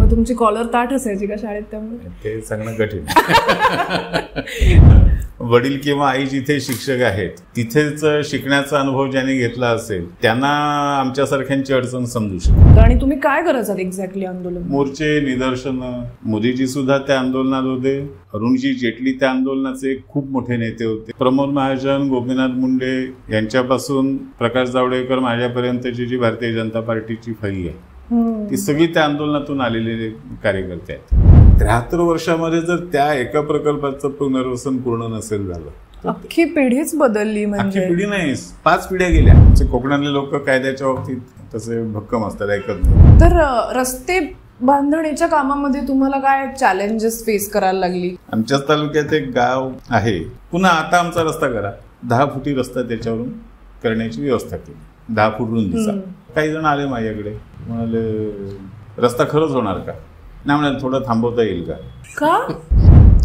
मग तुमची कॉलर ताठ असायची का शाळेत? त्यामुळे ते सांगणं कठीण. वडील किंवा आई जिथे शिक्षक आहेत तिथेच शिकण्याचा अनुभव ज्यांनी घेतला असेल त्यांना आमच्यासारख्यांची अडचण समजू शकते. आणि तुम्ही काय करायचात एक्झॅक्टली आंदोलन? मोर्चे, निदर्शन. मोदीजी सुद्धा त्या आंदोलनात होते. अरुणजी जेटली त्या आंदोलनाचे खूप मोठे नेते होते. प्रमोद महाजन, गोपीनाथ मुंडे यांच्यापासून प्रकाश जावडेकर माझ्यापर्यंतची जी भारतीय जनता पार्टीची फळी आहे ती सगळी त्या आंदोलनातून आलेले कार्यकर्ते आहेत. 73 वर्षामध्ये जर त्या एका प्रकल्पाचं पुनर्वसन पूर्ण नसेल झालं, अख्खी पिढीच बदलली. म्हणजे अख्खी पिढी नाही, 5 पिढ्या गेल्या. कोकणातले लोक कायद्याच्या बाबतीत तसे भक्कम असतात, ऐकत नाही. तर रस्ते बांधणीच्या कामामध्ये तुम्हाला काय चॅलेंजेस फेस करायला लागली? आमच्याच तालुक्यात एक गाव आहे, पुन्हा आता आमचा रस्ता करा, 10 फुटी रस्ता त्याच्यावरून करण्याची व्यवस्था केली, 10 फूट रुंदीचा. काही जण आले माझ्याकडे, म्हणाले रस्ता खरंच होणार का? नाही म्हणाले थोडं थांबवता येईल का?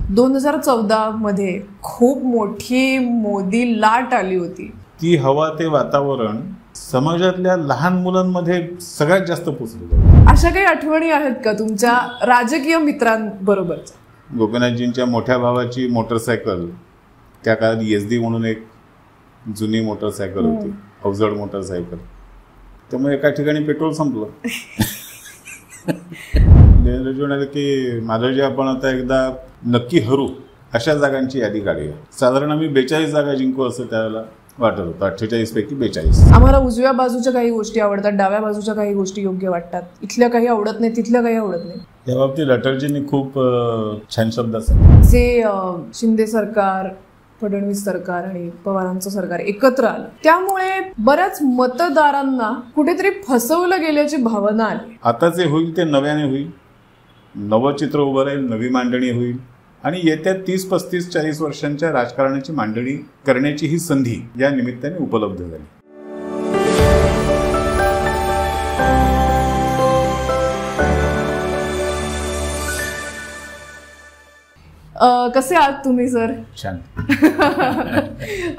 2014 मध्ये खूप मोठी मोदी लाट आली होती. ती हवा, ते वातावरण समाजातल्या लहान मुलांमध्ये सगळ्यात जास्त पोचलं. अशा काही आठवणी आहेत का तुमच्या राजकीय मित्रांबरोबरच्या? गोपीनाथजींच्या मोठ्या भावाची मोटरसायकल, त्या काळात SD म्हणून एक जुनी मोटरसायकल होती, अवजड मोटरसायकल. त्यामुळे एका ठिकाणी पेट्रोल संपलं. देवेंद्रजी म्हणाले की माधवजी आपण आता एकदा नक्की हरू अशा जागांची यादी काढूया. साधारण आम्ही 42 जागा जिंकू असं त्यावेळेला वाटत होतं. 48 पैकी 42. आम्हाला उजव्या बाजूच्या काही गोष्टी आवडतात, डाव्या बाजूच्या काही गोष्टी योग्य वाटतात, इथल्या काही आवडत नाही, तिथल्या काही आवडत नाही. या बाबतीत अटलजींनी खूप छान शब्द सांगितले. जे शिंदे सरकार, फडणवीस सरकार आणि पवारांचं सरकार एकत्र आलं त्यामुळे बऱ्याच मतदारांना कुठेतरी फसवलं गेल्याची भावना आली. आता जे होईल ते नव्याने होईल, नवं चित्र उभं राहील, नवी मांडणी होईल आणि येत्या 30, 35, 40 वर्षांच्या राजकारणाची मांडणी करण्याची ही संधी या निमित्ताने उपलब्ध झाली. कसे आहात तुम्ही सर? छान.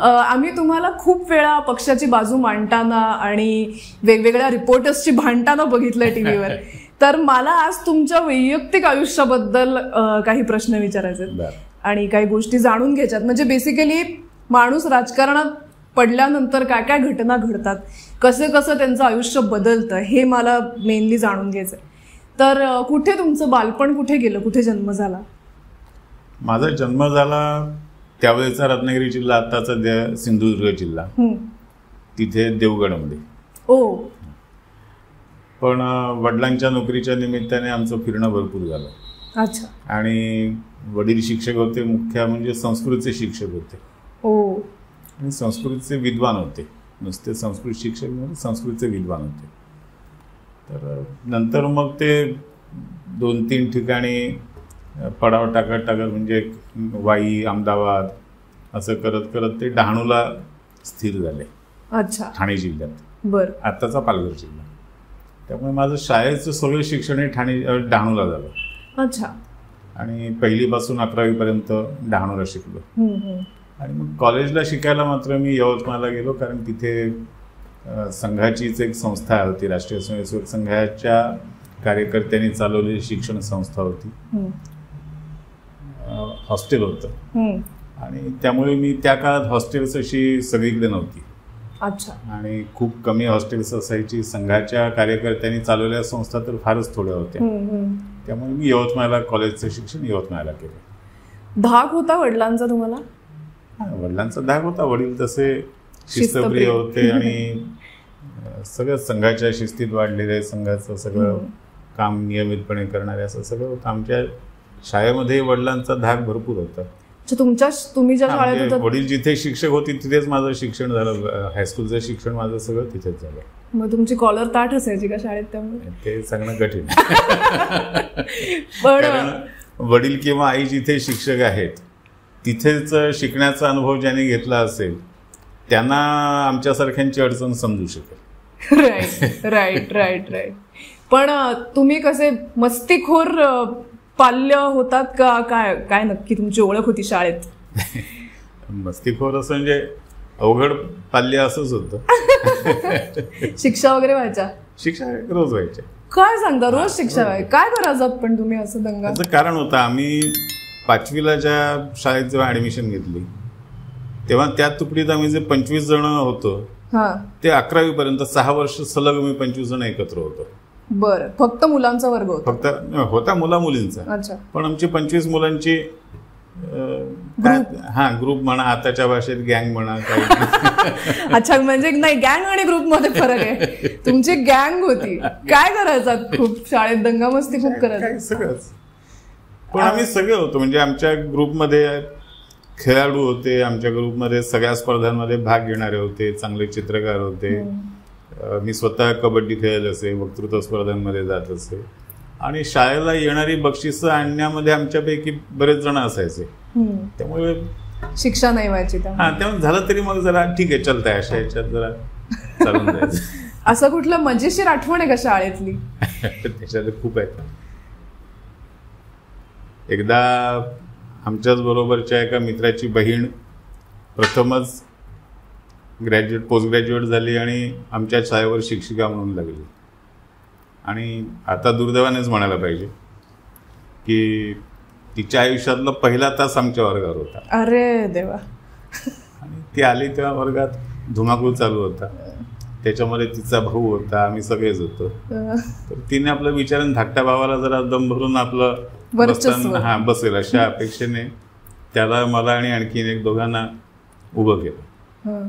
आम्ही तुम्हाला खूप वेळा पक्षाची बाजू मांडताना आणि वेगवेगळ्या रिपोर्टर्सची भांडताना बघितलंय टीव्हीवर. तर मला आज तुमच्या वैयक्तिक आयुष्याबद्दल काही प्रश्न विचारायचे आणि काही गोष्टी जाणून घ्यायच्यात. म्हणजे बेसिकली माणूस राजकारणात पडल्यानंतर काय काय घटना घडतात, कसं कसं त्यांचं आयुष्य बदलतं हे मला मेनली जाणून घ्यायचंय. तर कुठे तुमचं बालपण कुठे गेलं, कुठे जन्म झाला? माझा जन्म झाला त्यावेळेचा रत्नागिरी जिल्हा, आताचा सिंधुदुर्ग जिल्हा, तिथे देवगडमध्ये. ओ. पण वडिलांच्या नोकरीच्या निमित्ताने आमचं फिरणं भरपूर झालं. अच्छा. आणि वडील शिक्षक होते, मुख्य म्हणजे संस्कृतचे शिक्षक होते. ओ. आणि संस्कृतचे विद्वान होते, नुसते संस्कृत शिक्षक म्हणजे संस्कृतचे विद्वान होते. तर नंतर मग ते 2-3 ठिकाणी पडाव टाकत म्हणजे वाई, अहमदाबाद असं करत करत ते डहाणूला स्थिर झाले. अच्छा. ठाणे जिल्ह्यात. बरं. आत्ताचा पालघर जिल्हा. त्यामुळे माझं शाळेचं सगळं शिक्षण हे डहाणूला झालं. अच्छा. आणि 1ली पासून 11वी पर्यंत डहाणूला शिकलो. आणि मग कॉलेजला शिकायला मात्र मी यवतमाळला गेलो, कारण तिथे संघाचीच एक संस्था होती, राष्ट्रीय स्वयंसेवक संघाच्या कार्यकर्त्यांनी चालवलेली शिक्षण संस्था होती. हॉस्टेल होतं आणि त्यामुळे मी त्या काळात हॉस्टेल्स अशी सगळीकडे नव्हती. अच्छा. आणि खूप कमी हॉस्टेल्स असायची. संघाच्या कार्यकर्त्यांनी चालवलेल्या संस्था तर फारच थोड्या होत्या. त्यामुळे मी यवतमाळला कॉलेजचं शिक्षण यवतमाळला केलं. धाक होता वडिलांचा तुम्हाला? वडिलांचा धाक होता. वडील तसे शिस्तप्रिय होते आणि सगळं संघाच्या शिस्तीत वाढलेले, संघाचं सगळं काम नियमितपणे करणारे असं सगळं होतं. आमच्या शाळेमध्ये वडिलांचा धाक भरपूर होता. तुम्ही ज्या शाळेत होता, वडील जिथे शिक्षक होते तिथेच माझं शिक्षण झालं. हायस्कूलचं शिक्षण माझं सगळं तिथेच झालं. मग तुमची कॉलर ताठ असायची का शाळेत? त्यामुळे ते सांगणं कठीण. पण वडील किंवा आई जिथे शिक्षक आहेत तिथेच शिकण्याचा अनुभव ज्यांनी घेतला असेल त्यांना आमच्यासारख्यांची अडचण समजू शकेल. Right right right right. पण तुम्ही कसे मस्तीखोर पाल्य होतात का? काय काय नक्की तुमची ओळख होती शाळेत? मस्तीखोर असं म्हणजे अवघड पाल्य असंच होतं. शिक्षा वगैरे व्हायच्या? शिक्षा रोज व्हायच्या. काय सांगता, रोज शिक्षा आहे? काय करायचं पण तुम्ही असं दंगा? त्याचं कारण होतं, आम्ही 5वीला ज्या शाळेत जेव्हा ऍडमिशन घेतली तेव्हा त्या तुकडीत आम्ही जे 25 जण होतो ते 11वी पर्यंत 6 वर्ष सलग मी 25 जण एकत्र होतो. बरं, फक्त मुलांचा वर्ग होता? फक्त होता मुला मुलींचा, पण आमची 25 मुलांची ग्रुप म्हणा, आताच्या भाषेत गँग म्हणा काही. अच्छा, म्हणजे नाही, गँग आणि ग्रुप मध्ये फरक आहे. तुमची गँग होती, काय करायचं? खूप शाळेत दंगा मस्ती खूप करायचं सगळंच. पण आम्ही सगळे होतो, म्हणजे आमच्या ग्रुपमध्ये खेळाडू होते, आमच्या ग्रुपमध्ये सगळ्या स्पर्धांमध्ये भाग घेणारे होते, चांगले चित्रकार होते. मी स्वतः कबड्डी खेळत असे, वक्तृत्व स्पर्धांमध्ये जात असे, आणि शाळेला येणारी बक्षिसं आणण्यामध्ये आमच्यापैकी बरेच जण असायचे. त्यामुळे शिक्षा नाही व्हायची. त्यामुळे झालं तरी मग जरा ठीक आहे, चालतंय, अशा ह्याच्यात जरा चालून जायचं. असं कुठलं मजेशीर आठवण आहे का शाळेतली? त्याच्यात खूप आहेत. एकदा आमच्याच बरोबरच्या एका मित्राची बहीण प्रथमच पोस्ट ग्रॅज्युएट झाली आणि आमच्या शाळेवर शिक्षिका म्हणून लागली. आणि आता दुर्दैवानेच म्हणायला पाहिजे की तिच्या आयुष्यातला पहिला तास आमच्या वर्गावर होता. अरे देवा. आणि ती आली तेव्हा वर्गात धुमाकूळ चालू होता, त्याच्यामध्ये तिचा भाऊ होता, आम्ही सगळेच होतो. तर तिने आपलं विचारून धाकट्या भावाला जरा दम भरून आपलं बसेल अशा अपेक्षेने त्याला, मला आणि आणखीन एक दोघांना उभं केलं.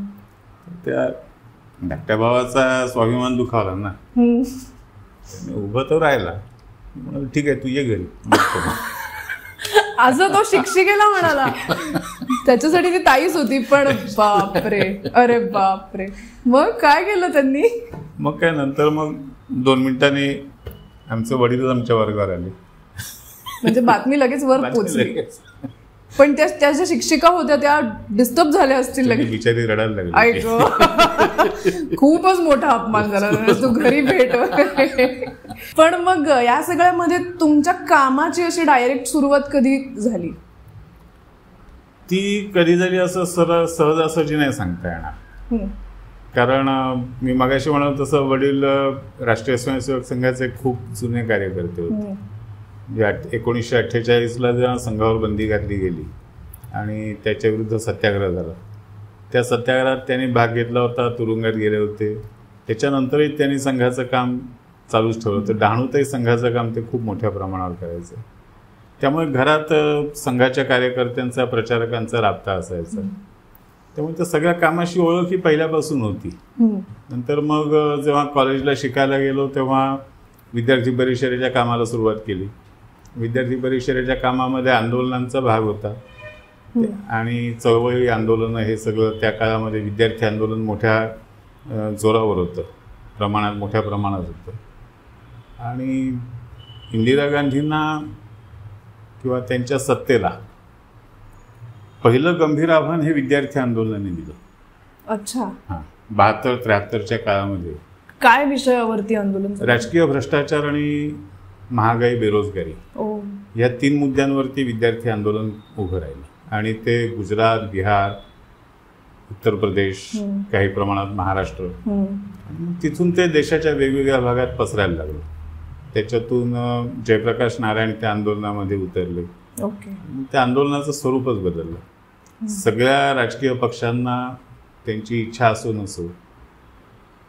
त्या धाकट्या भावाचा स्वाभिमान दुखावला ना, उभं तर राहिला. म्हणून ठीक आहे, तू ये घरी असं तो शिक्षिकेला म्हणाला. त्याच्यासाठी ती ताईच होती. पण बापरे, अरे बापरे. मग काय केलं त्यांनी? मग काय, नंतर मग 2 मिनिटांनी आमचं वडीलच आमच्या वर्गावर आले. म्हणजे बातमी लगेच वर पोचली. पण त्या ज्या शिक्षिका होत्या त्या डिस्टर्ब झाल्या असतील लगेच, बिचारी रडायला लागली. खूपच मोठा अपमान झाला, तू घरी भेट. पण मग या सगळ्यामध्ये तुमच्या कामाची अशी डायरेक्ट सुरुवात कधी झाली? ती कधी झाली असं सहजासहजी नाही सांगता येणार. कारण मी मगाशी म्हणाल तसं वडील राष्ट्रीय स्वयंसेवक संघाचे खूप जुने कार्यकर्ते होते. 1948ला जेव्हा संघावर बंदी घातली गेली आणि त्याच्या विरुद्ध सत्याग्रह झाला, त्या सत्याग्रहात त्यांनी भाग घेतला होता, तुरुंगात गेले होते. त्याच्यानंतरही त्यांनी संघाचं काम चालूच ठेवलं होतं. डहाणूतही संघाचं काम ते खूप मोठ्या प्रमाणावर करायचं. त्यामुळे घरात संघाच्या कार्यकर्त्यांचा, प्रचारकांचा राबता असायचा. त्यामुळे त्या सगळ्या कामाशी ओळख ही पहिल्यापासून होती. नंतर मग जेव्हा कॉलेजला शिकायला गेलो तेव्हा विद्यार्थी परिषदेच्या कामाला सुरुवात केली. विद्यार्थी परिषदेच्या कामामध्ये आंदोलनांचा भाग होता आणि चळवळी, आंदोलनं, हे सगळं त्या काळामध्ये विद्यार्थी आंदोलन मोठ्या जोरावर होतं, मोठ्या प्रमाणात होतं. आणि इंदिरा गांधींना किंवा त्यांच्या सत्तेला पहिलं गंभीर आव्हान हे विद्यार्थी आंदोलनाने दिलं. अच्छा. 72-73च्या काळामध्ये काय विषयावरती आंदोलन? राजकीय भ्रष्टाचार आणि महागाई, बेरोजगारी, या 3 मुद्द्यांवरती विद्यार्थी आंदोलन उभं राहिलं. आणि ते गुजरात, बिहार, उत्तर प्रदेश, काही प्रमाणात महाराष्ट्र, तिथून ते देशाच्या वेगवेगळ्या भागात पसरायला लागलं. त्याच्यातून जयप्रकाश नारायण त्या आंदोलनामध्ये उतरले. त्या आंदोलनाचं स्वरूपच बदललं. सगळ्या राजकीय पक्षांना त्यांची इच्छा असो नसो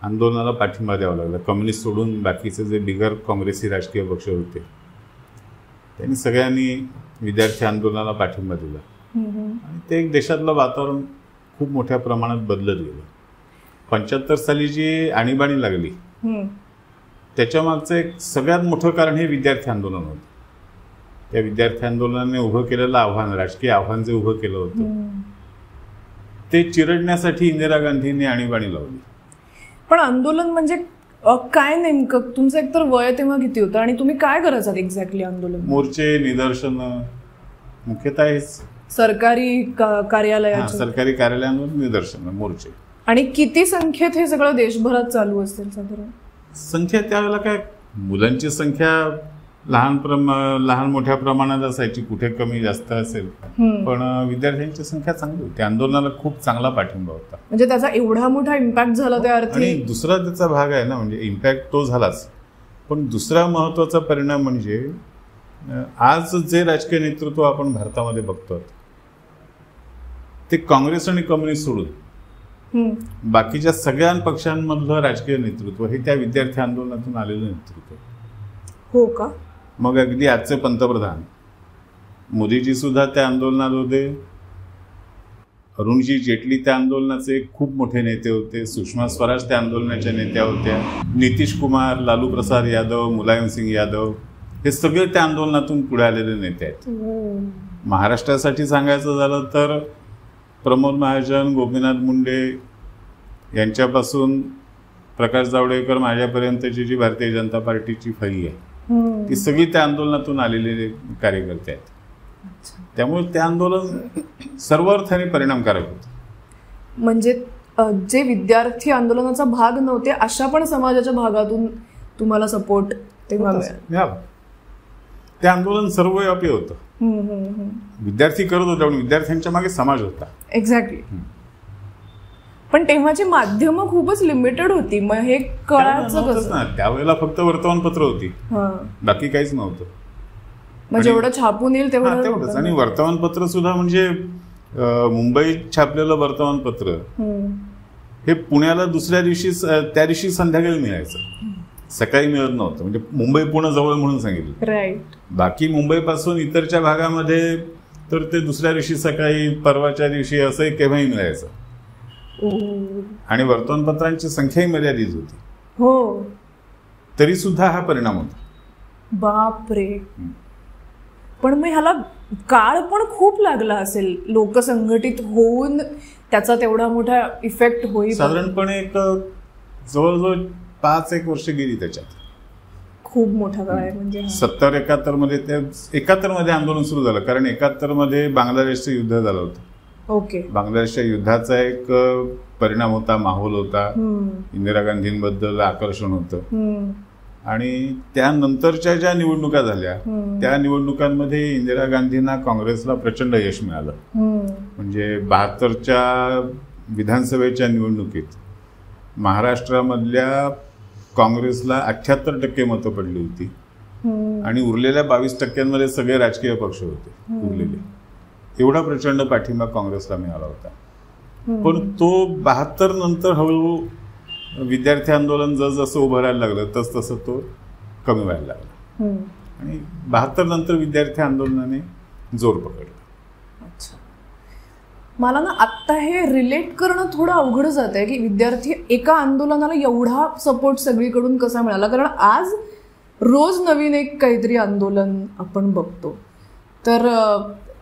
आंदोलनाला पाठिंबा द्यावा लागला. कम्युनिस्ट सोडून बाकीचे जे बिगर काँग्रेसी राजकीय पक्ष होते त्यांनी सगळ्यांनी विद्यार्थी आंदोलनाला पाठिंबा दिला. आणि ते एक देशातलं वातावरण खूप मोठ्या प्रमाणात बदलत गेलं. 75 साली जी आणीबाणी लागली त्याच्या मागचं एक सगळ्यात मोठं कारण हे विद्यार्थी आंदोलन होतं. त्या विद्यार्थी आंदोलनाने उभं केलेलं आव्हान, राजकीय आव्हान जे उभं केलं होतं ते चिरडण्यासाठी इंदिरा गांधींनी आणीबाणी लावली. पण आंदोलन म्हणजे काय नेमकं? तुमचं एकतर वय तेव्हा किती होतं आणि तुम्ही काय करायचं एक्झॅक्टली आंदोलन? मोर्चे, निदर्शनं, मुख्यतः हेच सरकारी कार्यालयात, सरकारी कार्यालयांवर निदर्शनं, मोर्चे. आणि किती संख्येत हे सगळं देशभरात चालू असेल साधारण? संख्या त्यावेळेला काय, मुलांची संख्या लहान मोठ्या प्रमाणात असायची, कुठे कमी जास्त असेल, पण विद्यार्थ्यांची संख्या चांगली होती. आंदोलनाला खूप चांगला पाठिंबा होता. म्हणजे त्याचा एवढा मोठा इम्पॅक्ट झाला त्या अर्थी. आणि दुसरा त्याचा भाग आहे ना, म्हणजे इम्पॅक्ट तो झालाच, पण दुसरा महत्त्वाचा परिणाम म्हणजे आज जे राजकीय नेतृत्व आपण भारतामध्ये बघतो ते काँग्रेस आणि कम्युनिस्ट सोडून बाकीच्या सगळ्या पक्षांमधलं राजकीय नेतृत्व हे त्या विद्यार्थी आंदोलनातून आलेलं नेतृत्व. हो का? मग अगदी आजचे पंतप्रधान मोदीजी सुद्धा त्या आंदोलनात होते. अरुणजी जेटली त्या आंदोलनाचे खूप मोठे नेते होते. सुषमा स्वराज त्या आंदोलनाच्या नेत्या होत्या. नितीश कुमार, लालू प्रसाद यादव, मुलायम सिंग यादव हे सगळे त्या आंदोलनातून पुढे आलेले नेते आहेत. महाराष्ट्रासाठी सांगायचं झालं तर प्रमोद महाजन, गोपीनाथ मुंडे यांच्यापासून प्रकाश जावडेकर माझ्यापर्यंतची जी भारतीय जनता पार्टीची फळी आहे ती सगळी त्या आंदोलनातून आलेले कार्यकर्ते आहेत. त्यामुळे ते आंदोलन सर्व अर्थाने परिणामकारक होतं. म्हणजे जे विद्यार्थी आंदोलनाचा भाग नव्हते अशा पण समाजाच्या भागातून तुम्हाला सपोर्ट तेव्हा मिळाला. ते आंदोलन सर्वव्यापी होतं. विद्यार्थी करत होते पण विद्यार्थ्यांच्या मागे समाज होता. एक्झॅक्टली. पण तेव्हाची माध्यमं खूपच लिमिटेड होती. मग हे कळायचं कसं? त्यावेळेला फक्त वर्तमानपत्र होती, बाकी काहीच नव्हतं. म्हणजे एवढं छापून येईल तेवढंच. आणि वर्तमानपत्र सुद्धा म्हणजे मुंबईत छापलेलं वर्तमानपत्र हे पुण्याला दुसऱ्या दिवशी त्या दिवशी संध्याकाळी मिळायचं, सकाळी मिळत नव्हतं. म्हणजे मुंबई पुणे जवळ म्हणून सांगितलं. राईट. बाकी मुंबईपासून इतरच्या भागामध्ये तर ते दुसऱ्या दिवशी सकाळी, परवाच्या दिवशी असंही केव्हाही मिळायचं. आणि वर्तमानपत्रांची संख्याही मर्यादित होती. हो. तरी सुद्धा हा परिणाम होता. बापरे. पण मग ह्याला काळ पण खूप लागला असेल लोकसंघटित होऊन त्याचा तेवढा मोठा इफेक्ट होईल. साधारणपणे एक जवळजवळ 5-1 वर्ष गेली त्याच्यात. खूप मोठा काळ आहे. म्हणजे 70-71 मध्ये ते 71 मध्ये आंदोलन सुरू झालं, कारण 71 मध्ये बांगलादेशचं युद्ध झालं होतं. ओके. बांगलादेशच्या युद्धाचा एक परिणाम होता, माहोल होता. इंदिरा गांधींबद्दल आकर्षण होतं. आणि त्यानंतरच्या ज्या निवडणुका झाल्या त्या निवडणुकांमध्ये इंदिरा गांधींना काँग्रेसला प्रचंड यश मिळालं. म्हणजे 72च्या विधानसभेच्या निवडणुकीत महाराष्ट्रामधल्या काँग्रेसला 78% मतं पडली होती आणि उरलेल्या 22% सगळे राजकीय पक्ष होते उरलेले. एवढा प्रचंड पाठिंबा काँग्रेसला मिळाला होता. पण तो 72 नंतर हळूहळू विद्यार्थी आंदोलन जसं उभं राहायला लागलं तसं तो कमी व्हायला लागला. आणि 72 नंतर विद्यार्थी आंदोलनाने जोर पकडला. अच्छा. मला ना आत्ता हे रिलेट करणं थोडं अवघड जात आहे की विद्यार्थी एका आंदोलनाला एवढा सपोर्ट सगळीकडून कसा मिळाला. कारण आज रोज नवीन एक काहीतरी आंदोलन आपण बघतो. तर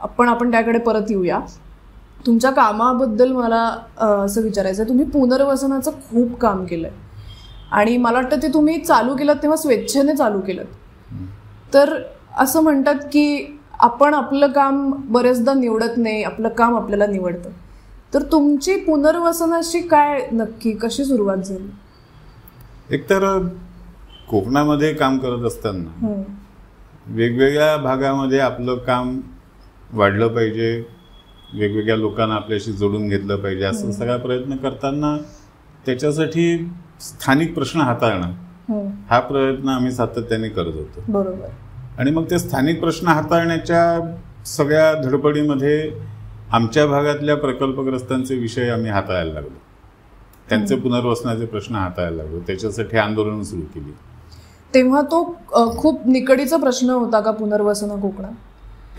आपण त्याकडे परत येऊया. तुमच्या कामाबद्दल मला असं विचारायचं आहे. तुम्ही पुनर्वसनाचं खूप काम केलंय आणि मला वाटतं ते तुम्ही चालू केलं तेव्हा स्वेच्छेने चालू केलं. तर असं म्हणतात की आपण आपलं काम बरेचदा निवडत नाही, आपलं काम आपल्याला निवडतं. तर तुमची पुनर्वसनाची काय नक्की कशी सुरुवात झाली? एकतर कोकणामध्ये काम करत असताना वेगवेगळ्या भागामध्ये आपलं काम वाढलं पाहिजे, वेगवेगळ्या लोकांना आपल्याशी जोडून घेतलं पाहिजे, असं सगळा प्रयत्न करताना त्याच्यासाठी स्थानिक प्रश्न हाताळणं हा प्रयत्न आम्ही सातत्याने करत होतो. बरोबर. आणि मग ते स्थानिक प्रश्न हाताळण्याच्या सगळ्या धडपडीमध्ये आमच्या भागातल्या प्रकल्पग्रस्तांचे विषय आम्ही हाताळायला लागलो, त्यांचे पुनर्वसनाचे प्रश्न हाताळायला लागलो. त्याच्यासाठी आंदोलन सुरू केली. तेव्हा तो खूप निकडीचा प्रश्न होता का पुनर्वसन कोकणात?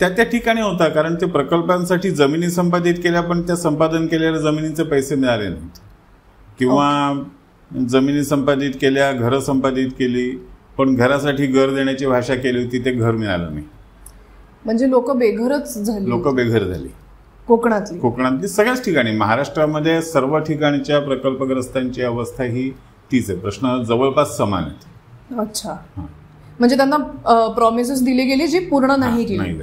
त्या ठिकाणी होता, कारण ते प्रकल्पांसाठी जमिनी संपादित केल्या पण त्या संपादन केलेल्या जमिनीचे पैसे मिळाले नाहीत, किंवा जमिनी संपादित केल्या, घरं संपादित केली पण घरासाठी घर देण्याची भाषा केली होती, ते घर मिळालं नाही. म्हणजे लोक बेघरच झाली. लोक बेघर झाली कोकणातली सगळ्याच ठिकाणी. महाराष्ट्रामध्ये सर्व ठिकाणच्या प्रकल्पग्रस्तांची अवस्था ही तीच आहे. प्रश्न जवळपास समान आहेत. अच्छा. म्हणजे त्यांना प्रॉमिसेस दिली गेली जी पूर्ण नाही केली.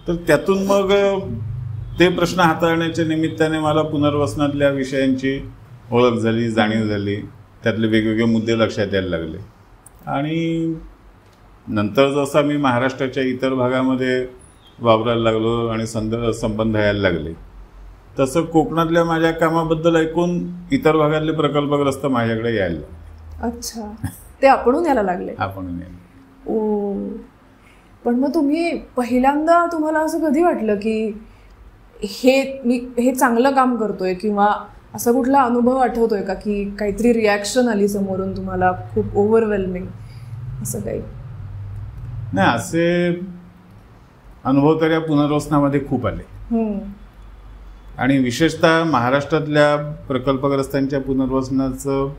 तर त्यातून मग ते प्रश्न हाताळण्याच्या निमित्ताने मला पुनर्वसनातल्या विषयांची ओळख झाली, जाणीव झाली, त्यातले वेगवेगळे मुद्दे लक्षात यायला लागले. आणि नंतर जसा मी महाराष्ट्राच्या इतर भागामध्ये वावरायला लागलो आणि संबंध यायला लागले तसं कोकणातल्या माझ्या कामाबद्दल ऐकून इतर भागातले प्रकल्पग्रस्त माझ्याकडे यायला लागले. अच्छा. ते आपणून यायला लागले. आपण ओ, पण मग तुम्ही पहिल्यांदा तुम्हाला असं कधी वाटलं की हे चांगलं काम करतोय, किंवा असा कुठला अनुभव आठवतोय का की काहीतरी रिॲक्शन आली समोरून तुम्हाला खूप ओव्हरवेल्मिंग असं काही? नाही, असे अनुभव तर या पुनर्वसनामध्ये खूप आले. आणि विशेषतः महाराष्ट्रातल्या प्रकल्पग्रस्तांच्या पुनर्वसनाचं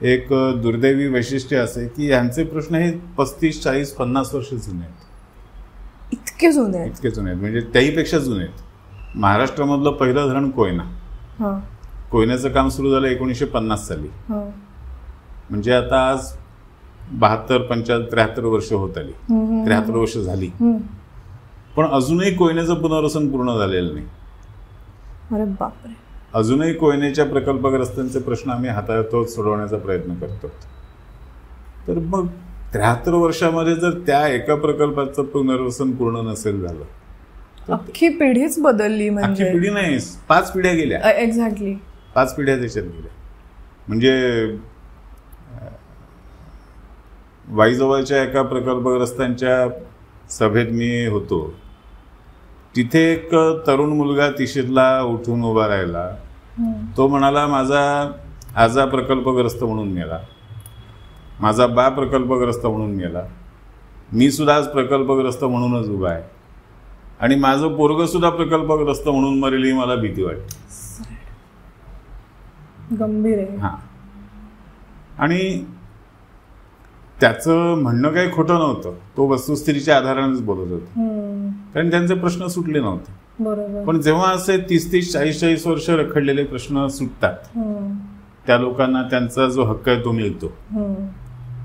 एक दुर्दैवी वैशिष्ट्य असे की यांचे प्रश्न हे 35, 40, 50 वर्ष जुने आहेत. इतके जुने आहेत? इतके जुने आहेत, म्हणजे त्याहीपेक्षा जुने आहेत. महाराष्ट्रामधलं पहिलं धरण कोयना, कोयन्याचं काम सुरू झालं 1950 साली. म्हणजे आता आज 72, 75, 73 वर्ष होत आली, 73 वर्ष झाली. पण अजूनही कोयन्याचं पुनर्वसन पूर्ण झालेलं नाही. अरे बापरे. अजूनही कोयनेच्या प्रकल्पग्रस्तांचे प्रश्न आम्ही हाताळतो, सोडवण्याचा प्रयत्न करतो. तर मग 73 वर्षामध्ये जर त्या एका प्रकल्पाचं पुनर्वसन पूर्ण नसेल झालं, अख्खी पिढीच बदलली. म्हणजे अख्खी पिढी नाही, 5 पिढ्या गेल्या. एक्झॅक्टली 5 पिढ्या त्याच्यात गेल्या. म्हणजे वाईजवळच्या एका प्रकल्पग्रस्तांच्या सभेत मी होतो. तिथे एक तरुण मुलगा तिशीतला उठून उभा राहिला. तो म्हणाला, माझा आजा प्रकल्पग्रस्त म्हणून मेला, माझा बा प्रकल्पग्रस्त म्हणून मेला, मी सुद्धा आज प्रकल्पग्रस्त म्हणूनच उभा आहे, आणि माझं पोरगं सुद्धा प्रकल्पग्रस्त म्हणून मरेल ही मला भीती वाटते. गंभीर आहे. हां, आणि त्याचं म्हणणं काही खोटं नव्हतं. तो वस्तुस्थितीच्या आधारानेच बोलत होता, कारण त्यांचे प्रश्न सुटले नव्हते. बरोबर. पण जेव्हा असे 30-30, 40-40 वर्ष रखडलेले प्रश्न सुटतात, त्या लोकांना त्यांचा जो हक्क आहे तो मिळतो,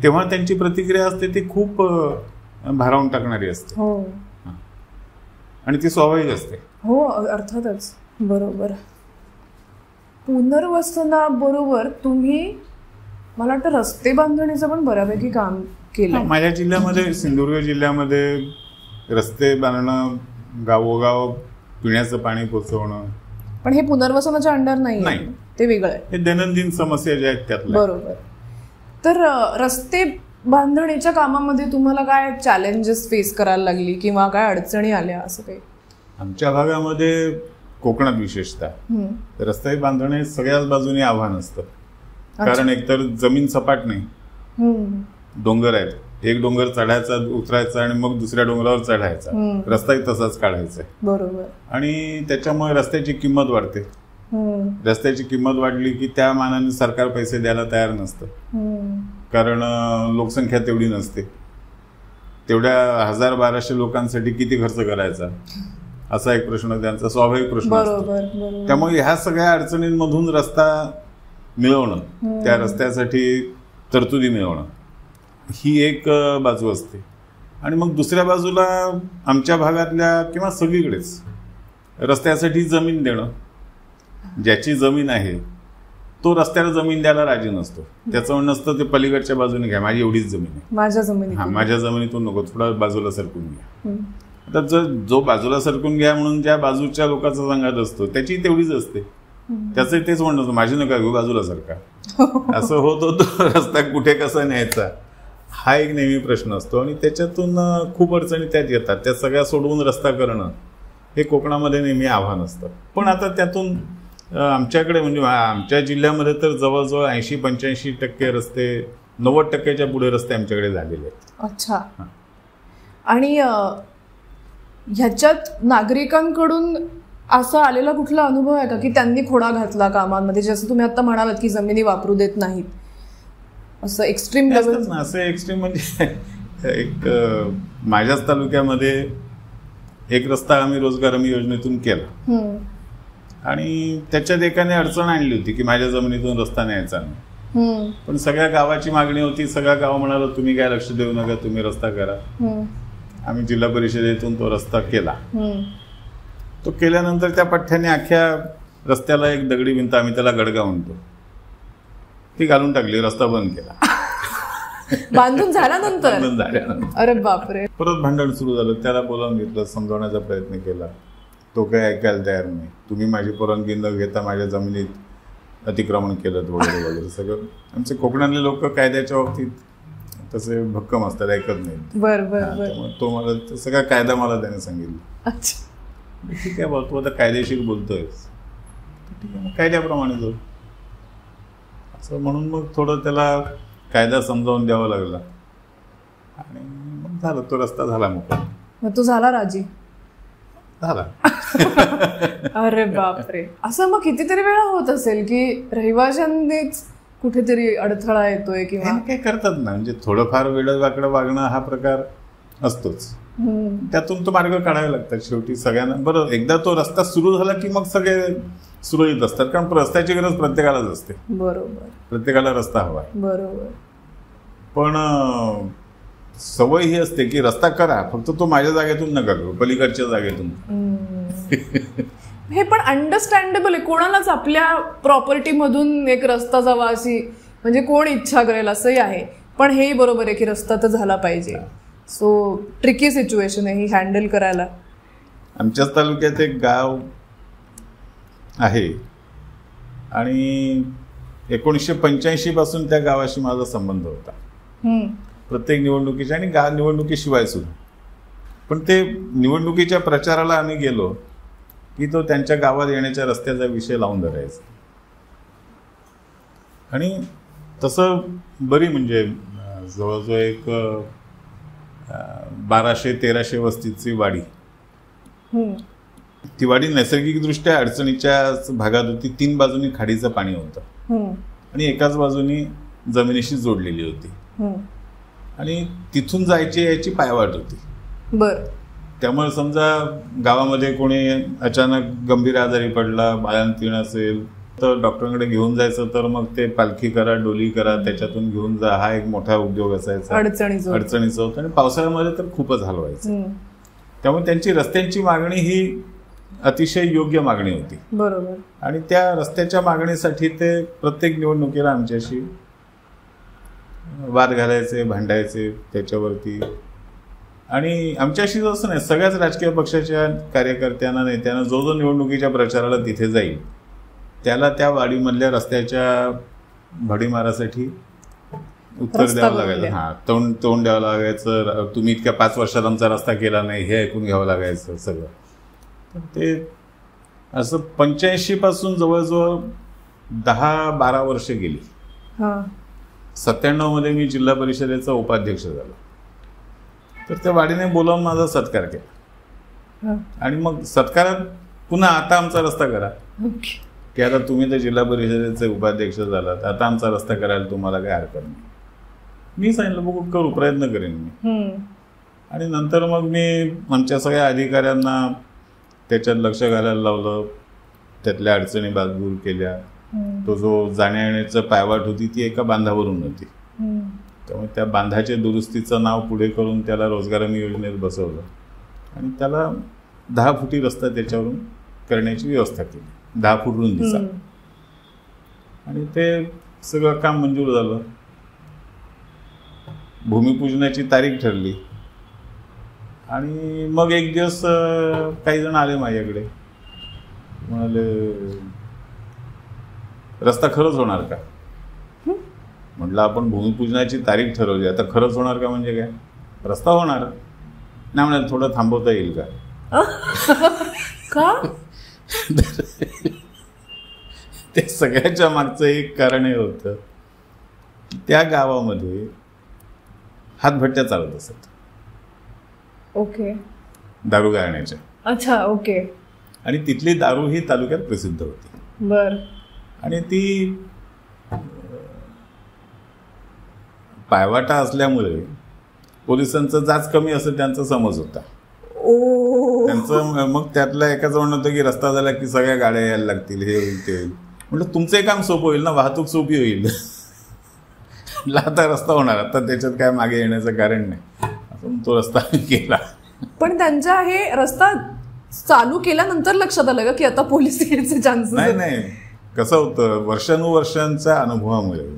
तेव्हा त्यांची प्रतिक्रिया असते ती खूप भारावून टाकणारी असते. आणि ती स्वाभाविक असते. हो, अर्थातच. बरोबर. पुनर्वसनाबरोबर तुम्ही मला वाटतं रस्ते बांधणीचं पण बऱ्यापैकी काम केलं. माझ्या जिल्ह्यामध्ये, सिंधुदुर्ग जिल्ह्यामध्ये रस्ते बांधणं, गावोगाव पिण्याचं पाणी पोचवणं. पण हे पुनर्वसनाच्या अंडर नाही, ते वेगळं आहे. हे दैनंदिन समस्या ज्या आहेत त्यातल्या. बरोबर. तर रस्ते बांधणीच्या कामामध्ये तुम्हाला काय चॅलेंजेस फेस करायला लागली किंवा काय अडचणी आल्या असं काही? आमच्या भागामध्ये, कोकणात विशेषतः, रस्ते बांधणे सगळ्याच बाजूने आव्हान असतं. कारण एकतर जमीन सपाट नाही, डोंगर आहेत. एक डोंगर चढायचा, उतरायचा, आणि मग दुसऱ्या डोंगरावर चढायचा. रस्ताही तसाच काढायचा. बरोबर. आणि त्याच्यामुळे रस्त्याची किंमत वाढते. रस्त्याची किंमत वाढली की त्या मानाने सरकार पैसे द्यायला तयार नसतं, कारण लोकसंख्या तेवढी नसते. तेवढ्या 1000-1200 लोकांसाठी किती खर्च करायचा, असा एक प्रश्न त्यांचा स्वाभाविक प्रश्न असतो. त्यामुळे ह्या सगळ्या अडचणींमधून रस्ता मिळवणं, त्या रस्त्यासाठी तरतुदी मिळवणं, ही एक बाजू असते. आणि मग दुसऱ्या बाजूला आमच्या भागातल्या किंवा सगळीकडेच रस्त्यासाठी जमीन देणं. ज्याची जमीन आहे तो रस्त्याला जमीन द्यायला राजी नसतो. त्याचं म्हणणं असतं ते पलीकडच्या बाजूने घ्या, माझी एवढीच जमीन आहे, माझ्या जमिनीतून नको, थोडा बाजूला सरकून घ्या. आता जो बाजूला सरकून घ्या म्हणून ज्या बाजूच्या लोकांचा सांगत असतो त्याची तेवढीच असते. त्याचं तेच म्हणणं असतं, माझी नका घेऊ, बाजूला सरका. असं होत होतं. रस्ता कुठे कसा न्यायचा हा एक नेहमी प्रश्न असतो, आणि त्याच्यातून खूप अडचणी त्यात येतात. त्या सगळ्या सोडवून रस्ता करणं हे कोकणामध्ये नेहमी आव्हान असतं. पण आता त्यातून आमच्याकडे, म्हणजे आमच्या जिल्ह्यामध्ये तर जवळजवळ 80-85% रस्ते, 90% पुढे रस्ते आमच्याकडे झालेले आहेत. अच्छा. आणि ह्याच्यात नागरिकांकडून असा आलेला कुठला अनुभव आहे का की त्यांनी खोडा घातला कामांमध्ये, जसं तुम्ही आता म्हणालात की जमिनी वापरू देत नाहीत, असं एक्स्ट्रीम लेवल? असं एक्स्ट्रीम म्हणजे एक माझ्याच तालुक्यामध्ये एक रस्ता आम्ही रोजगार हमी योजनेतून केला, आणि त्याच्यात एकाने अडचण आणली होती की माझ्या जमिनीतून रस्ता न्यायचा नाही. पण सगळ्या गावाची मागणी होती, सगळ्या गाव म्हणाला तुम्ही काय लक्ष देऊ नका, तुम्ही रस्ता करा. आम्ही जिल्हा परिषदेतून तो रस्ता केला. तो केल्यानंतर त्या पठ्ठ्याने अख्ख्या रस्त्याला एक दगडी भिंत, आम्ही त्याला गडगा म्हणतो, ती घालून टाकली. रस्ता बंद केला. बांधून झाल्यानंतर? अरे बापरे. परत भांडण सुरू झालं. त्याला बोलावून घेतलं, समजावण्याचा प्रयत्न केला. तो काही ऐकायला तयार नाही. तुम्ही माझी परवानगी न घेता माझ्या जमिनीत अतिक्रमण केलं वगैरे वगैरे सगळं. आमचे कोकणातले लोक कायद्याच्या बाबतीत तसे भक्कम असतात, ऐकत नाही. बर बर बर. त्यामुळे तो मला तसं काय कायदा मला त्याने सांगितलं. अच्छा. ठीक आहे तू आता कायदेशीर बोलतोय, ठीक आहे मग कायद्याप्रमाणे जाऊ असं म्हणून मग थोडं त्याला कायदा समजावून द्यावा लागला आणि मग झालं, तो रस्ता झाला मोकळा. मग तो झाला राजी झाला. अरे बापरे. असं मग कितीतरी वेळा होत असेल की रहिवाशांनीच कुठेतरी अडथळा येतोय किंवा काय करतात ना, म्हणजे थोडंफार वेळं वाकडं वागणं हा प्रकार असतोच, त्यातून तो मार्ग काढावे लागतात शेवटी सगळ्यांना. बरं एकदा तो रस्ता सुरू झाला की मग सगळे सुरळीत असतात, कारण रस्त्याची गरज प्रत्येकालाच असते. बरोबर. प्रत्येकाला रस्ता हवा. बरोबर. पण सवय ही असते की रस्ता करा, फक्त तो माझ्या जागेतून नका करू, पलीकडच्या जागेतून. हे पण अंडरस्टँडेबल आहे, कोणालाच आपल्या प्रॉपर्टी मधून एक रस्ता जावा अशी म्हणजे कोण इच्छा करेल असंही आहे. पण हेही बरोबर आहे की रस्ता तर झाला पाहिजे. सो ट्रिकी सिच्युएशन आहे ही हँडल करायला. आमच्याच तालुक्यात एक गाव आहे आणि 1985 पासून त्या गावाशी माझा संबंध होता, प्रत्येक निवडणुकीच्या आणि निवडणुकीशिवाय सुद्धा. पण ते निवडणुकीच्या प्रचाराला आम्ही गेलो की तो त्यांच्या गावात येण्याच्या रस्त्याचा विषय लावून धरायचा. आणि तसं बरी म्हणजे जवळजवळ एक 1200-1300 वस्तीची वाडी. ती वाडी नैसर्गिकदृष्ट्या अडचणीच्या भागात होती. 3 बाजूनी खाडीचं पाणी होतं आणि एकाच बाजूनी जमिनीशी जोडलेली होती आणि तिथून जायची यायची पायवाट होती. बर. त्यामुळे समजा गावामध्ये कोणी अचानक गंभीर आजारी पडला, बाळंतीण असेल तर डॉक्टरांकडे घेऊन जायचं, तर मग ते पालखी करा, डोली करा, त्याच्यातून घेऊन जा, हा एक मोठा उद्योग असायचा, अडचणीचा होता. आणि पावसाळ्यामध्ये तर खूपच हलवायचं. त्यामुळे त्यांची रस्त्यांची मागणी ही अतिशय योग्य मागणी होती. बरोबर. आणि त्या रस्त्याच्या मागणीसाठी ते प्रत्येक निवडणुकीला आमच्याशी वाद घालायचे, भांडायचे त्याच्यावरती. आणि आमच्याशी असं नाही, सगळ्याच राजकीय पक्षाच्या कार्यकर्त्यांना, नेत्यांना जो निवडणुकीच्या प्रचाराला तिथे जाईल त्याला त्या वाडीमधल्या रस्त्याच्या भडीमारासाठी उत्तर द्यावं लागायचं. तोंड द्यावं लागायचं. तुम्ही इतक्या 5 वर्षात आमचा रस्ता केला नाही हे ऐकून घ्यावं लागायचं सगळं. ते असं 85 पासून जवळजवळ 10-12 वर्ष गेली. 97 मध्ये मी जिल्हा परिषदेचा उपाध्यक्ष झालो. तर त्या वाडीने बोलावून माझा सत्कार केला आणि मग सत्कारात पुन्हा आता आमचा रस्ता करा, की आता तुम्ही तर जिल्हा परिषदेचे उपाध्यक्ष झालात, आता आमचा रस्ता करायला तुम्हाला काही हरकत नाही. मी सांगितलं बघू, करू, प्रयत्न करेन मी. आणि नंतर मग मी आमच्या सगळ्या अधिकाऱ्यांना त्याच्यात लक्ष घालायला लावलं, त्यातल्या अडचणी दूर केल्या. तो जो जाण्या येण्याचं पायवाट होती ती एका बांधावरून होती, त्यामुळे त्या बांधाच्या दुरुस्तीचं नाव पुढे करून त्याला रोजगार हमी योजनेत बसवलं आणि त्याला 10 फुटी रस्ता त्याच्यावरून करण्याची व्यवस्था केली, 10 फूट रुंदीचा. आणि ते सगळं काम मंजूर झालं. भूमिपूजनाची तारीख ठरली आणि मग एक दिवस काही जण आले माझ्याकडे, म्हणाले रस्ता खरंच होणार का? म्हटलं आपण भूमिपूजनाची तारीख ठरवली, आता खरंच होणार का म्हणजे काय? रस्ता होणार नाही. म्हणाले थोडं थांबवता येईल का? ते सगळ्याच्या मागचं एक कारण हे होतं की त्या गावामध्ये हातभट्ट्या चालत असत. ओके. दारू गाळण्याच्या. अच्छा. ओके. आणि तिथली दारू ही तालुक्यात प्रसिद्ध होती. बर. आणि ती पायवाटा असल्यामुळे पोलिसांचं जाच कमी असं त्यांचा समज होता. त्यांचं मग त्यातला एकाच म्हणणं होतं की रस्ता झाला की सगळ्या गाड्या यायला लागतील, हे होईल ते होईल. म्हटलं तुमचंही काम सोपं होईल ना, वाहतूक सोपी होईल. आता रस्ता होणार, आता त्याच्यात काय मागे येण्याचं कारण नाही, असं तो रस्ता केला. पण त्यांच्या हे रस्ता चालू केल्यानंतर लक्षात आलं का की आता पोलीस यायचे चान्सेस? नाही, कसं होतं, वर्षानुवर्षांच्या अनुभवामुळे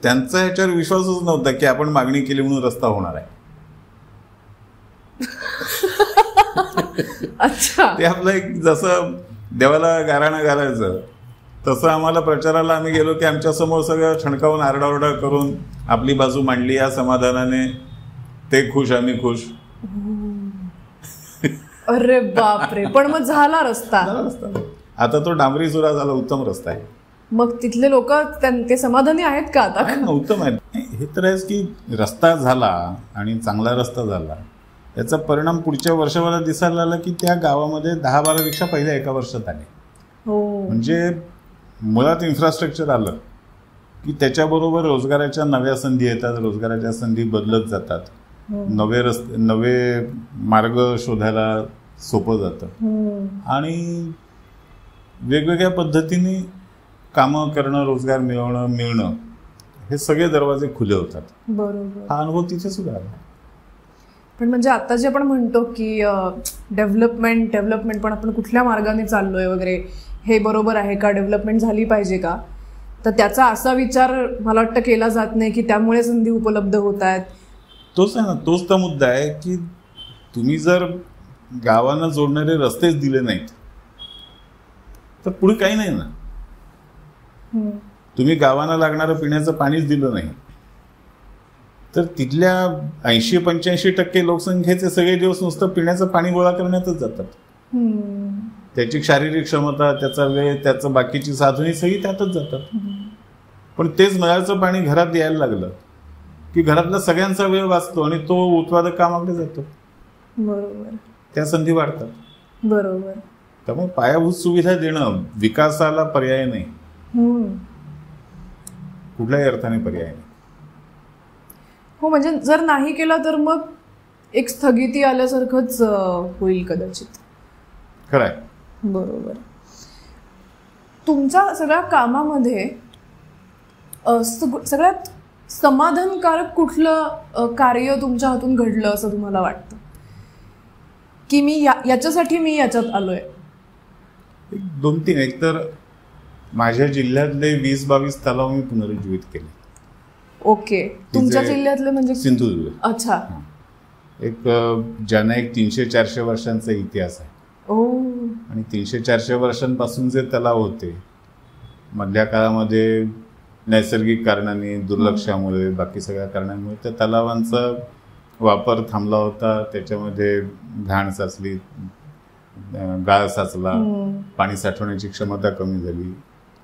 त्यांचा ह्याच्यावर विश्वासच नव्हता की आपण मागणी केली म्हणून रस्ता होणार आहे. अच्छा. ते आपलं एक जसं देवाला गाराणं घालायचं तसं आम्हाला प्रचाराला आम्ही गेलो की आमच्या समोर सगळं छणकावून आरडाओरडा करून आपली बाजू मांडली या समाधानाने. ते खुश, आम्ही खुश. अरे बापरे. पण मग झाला रस्ता. आता तो डांबरी सुरा झाला, उत्तम रस्ता आहे. मग तिथले लोक ते समाधानी आहेत का आता? उत्तम आहे. हे तर आहेच की रस्ता झाला आणि चांगला रस्ता झाला, याचा परिणाम पुढच्या वर्षभरात दिसायला लागला की त्या गावामध्ये 10-12 रिक्षा पहिल्या एका वर्षात आले. म्हणजे मुळात इन्फ्रास्ट्रक्चर आलं की त्याच्याबरोबर रोजगाराच्या नव्या संधी येतात, रोजगाराच्या संधी बदलत जातात, नवे मार्ग शोधायला सोपं जातं आणि वेगवेगळ्या पद्धतीने कामं करणं, रोजगार मिळणं हे सगळे दरवाजे खुले होतात. बरोबर. हा अनुभव तिथे सुद्धा आला. पण म्हणजे आता जे आपण म्हणतो की डेव्हलपमेंट पण आपण कुठल्या मार्गाने चाललोय वगैरे, हे बरोबर आहे का? डेव्हलपमेंट झाली पाहिजे का? तर त्याचा असा विचार मला वाटतं केला जात नाही की त्यामुळे संधी उपलब्ध होत आहेत. तोच आहे ना, तोच तर मुद्दा आहे की तुम्ही जर गावांना जोडणारे रस्तेच दिले नाहीत तर पुढे काही नाही ना. तुम्ही गावांना लागणारं पिण्याचं पाणीच दिलं नाही तर तिथल्या 80-85% लोकसंख्येचे सगळे दिवस नुसतं पिण्याचं पाणी गोळा करण्यातच जातात. त्याची शारीरिक क्षमता, त्याचा वेळ, त्याचं बाकीची साधने सगळी त्यातच जातात. पण तेच नळाचं पाणी घरात यायला लागलं की घरातला सगळ्यांचा वेळ वाचतो आणि तो उत्पादक कामाकडे जातो. बरोबर. त्या संधी वाढतात. बरोबर. त्यामुळे पायाभूत सुविधा देणं विकासाला पर्याय नाही, कुठल्याही अर्थाने पर्याय नाही. हो, म्हणजे जर नाही केलं तर मग एक स्थगिती आल्यासारखंच होईल कदाचित. खरंय. बरोबर. तुमच्या सगळ्या कामामध्ये सगळ्यात समाधानकारक कुठलं कार्य तुमच्या हातून घडलं असं तुम्हाला वाटतं की याच्यासाठी मी याच्यात आलोय? 2-3. एक तर माझ्या जिल्ह्यातले 20-22 तलाव मी पुनरुज्जीवित केले. ओके. तुमच्या जिल्ह्यातले म्हणजे? सिंधुदुर्ग. अच्छा. एक ज्यांना एक 300-400 वर्षांचा इतिहास आहे आणि 300-400 वर्षांपासून जे तलाव होते, मधल्या काळामध्ये नैसर्गिक कारणांनी, दुर्लक्षामुळे, बाकी सगळ्या कारणांमुळे त्या तलावांचा वापर थांबला होता. त्याच्यामध्ये घाण साचली, गाळ साचला, पाणी साठवण्याची क्षमता कमी झाली.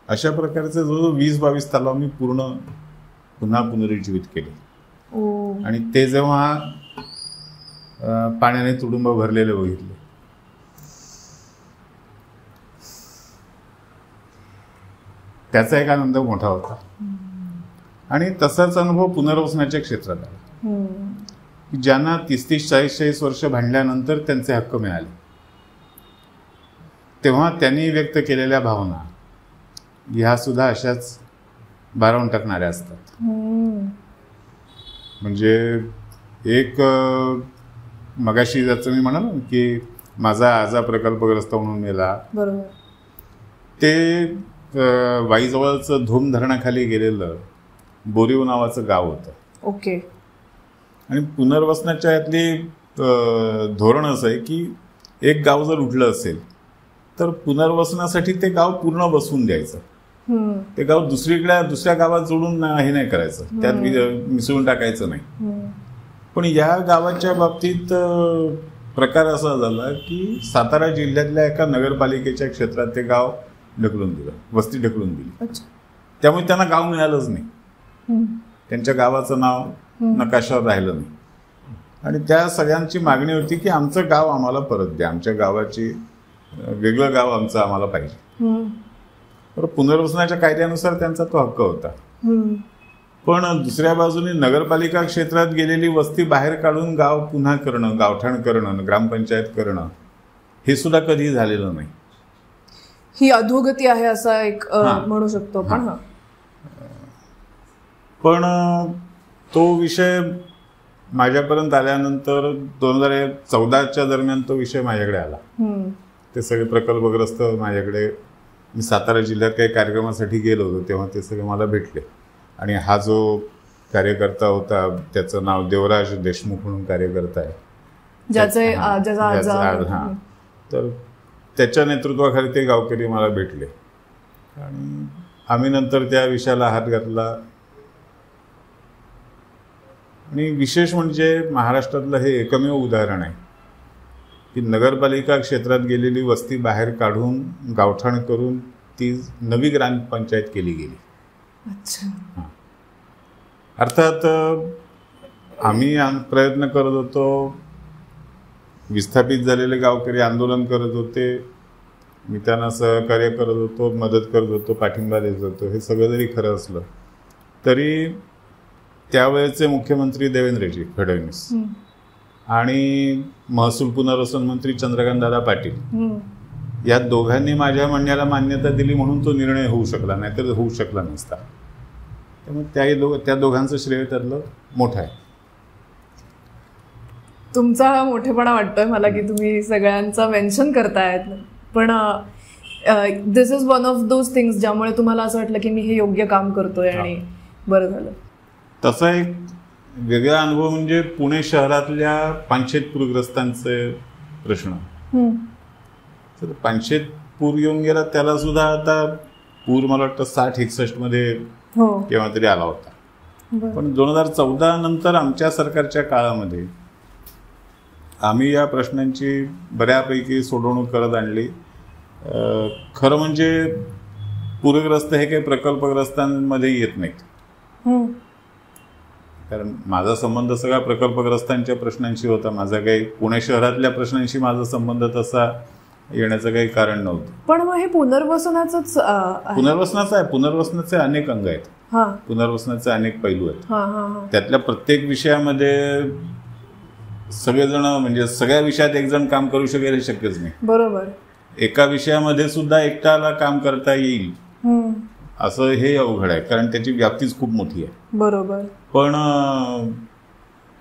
अशा प्रकारचे जवळजवळ 20-22 तलाव मी पुन्हा पुनरुज्जीवित केले आणि ते जेव्हा पाण्याने तुडुंब भरलेले बघितले त्याचा एक आनंद मोठा होता. आणि तसाच अनुभव पुनर्वसनाच्या क्षेत्रात आला. ज्यांना 30-40 वर्ष भांडल्यानंतर त्यांचे हक्क मिळाले तेव्हा त्यांनी व्यक्त केलेल्या भावना ह्या सुद्धा अशाच भारावून टाकणाऱ्या असतात. म्हणजे एक मगाशी ज्याचं मी म्हणालो की माझा आजा प्रकल्पग्रस्त म्हणून मेला, ते वाईजवळचं धूम धरणाखाली गेलेलं बोरीव नावाचं गाव होतं. ओके. आणि पुनर्वसनाच्या यातली धोरण असं आहे की एक गाव जर उठलं असेल तर पुनर्वसनासाठी ते गाव पूर्ण बसवून द्यायचं. ते गाव दुसऱ्या गावात जोडून हे नाही करायचं, त्यात मिसळून टाकायचं नाही. पण या गावाच्या बाबतीत प्रकार असा झाला की सातारा जिल्ह्यातल्या एका नगरपालिकेच्या क्षेत्रात ते गाव ढकलून दिलं, वस्ती ढकलून दिली. त्यामुळे त्यांना गाव मिळालंच नाही, त्यांच्या गावाचं नाव नकाशावर राहिलं नाही. आणि त्या सगळ्यांची मागणी होती की आमचं गाव आम्हाला परत द्या, आमच्या गावाची वेगळं गाव आमचं आम्हाला पाहिजे. तर पुनर्वसनाच्या कायद्यानुसार त्यांचा तो हक्क होता. पण दुसऱ्या बाजूने नगरपालिका क्षेत्रात गेलेली वस्ती बाहेर काढून गाव पुन्हा करणं, गावठाण करणं, ग्रामपंचायत करणं हे सुद्धा कधी झालेलं नाही. ही अधोगती आहे असा एक म्हणू शकतो आपण. पण तो विषय माझ्यापर्यंत आल्यानंतर 2014च्या दरम्यान तो विषय माझ्याकडे आला. ते सगळे प्रकल्पग्रस्त माझ्याकडे, मी सातारा जिल्ह्यात काही कार्यक्रमासाठी गेलो होतो तेव्हा ते सगळे मला भेटले. आणि हा जो कार्यकर्ता होता त्याचं नाव देवराज देशमुख म्हणून कार्यकर्ता आहे, तर त्याच्या नेतृत्वाखाली ते गावकरी मला भेटले आणि आम्ही नंतर त्या विषयाला हात घातला. आणि विशेष म्हणजे महाराष्ट्रातलं हे एकमेव उदाहरण आहे की नगरपालिका क्षेत्रात गेलेली वस्ती बाहेर काढून गावठाण करून ती नवी ग्रामपंचायत केली गेली. अच्छा. अर्थात आम्ही प्रयत्न करत होतो, विस्थापित झालेले गावकरी आंदोलन करत होते, मी त्यांना सहकार्य करत होतो, मदत करत होतो, पाठिंबा देत होतो. हे सगळं जरी खरं असलं तरी त्यावेळेचे मुख्यमंत्री देवेंद्रजी फडणवीस आणि महसूल पुनर्वसन मंत्री चंद्रकांतदादा पाटील या दोघांनी माझ्या म्हणण्याला मान्यता दिली म्हणून तो निर्णय होऊ शकला, नाहीतर होऊ शकला नसता. त्यामुळे त्या दोघांचं श्रेय त्यातलं मोठं आहे. तुमचा हा मोठेपणा वाटतोय मला की तुम्ही सगळ्यांचा मेन्शन करतायत, पण this is one of those things ज्यामुळे तुम्हाला असं वाटलं की मी हे योग्य काम करतोय आणि बरं झालं. तसा एक वेगळा अनुभव म्हणजे पुणे शहरातल्या पानशेत पूरग्रस्तांचे प्रश्न. तर पानशेत पूर येऊन गेला, त्याला सुद्धा आता पूर मला वाटतं 60-61 मध्ये केव्हा तरी आला होता. पण 2014 नंतर आमच्या सरकारच्या काळामध्ये आम्ही या प्रश्नांची बऱ्यापैकी सोडवणूक करत आणली. खरं म्हणजे पूरग्रस्त हे काही प्रकल्पग्रस्तांमध्ये येत नाहीत, कारण माझा संबंध सगळा प्रकल्पग्रस्तांच्या प्रश्नांशी होता. माझा काही पुणे शहरातल्या प्रश्नांशी माझा संबंध तसा येण्याचं काही कारण नव्हतं. पण मग हे पुनर्वसनाचंच पुनर्वसनाचं आहे. पुनर्वसनाचे अनेक अंग आहेत, पुनर्वसनाचे अनेक पैलू आहेत. त्यातल्या प्रत्येक विषयामध्ये सगळेजण म्हणजे सगळ्या विषयात एक जण काम करू शकेल हे शक्यच नाही. बरोबर. एका विषयामध्ये सुद्धा एकट्याला काम करता येईल असं हे अवघड आहे, कारण त्याची व्याप्तीच खूप मोठी आहे. बरोबर. पण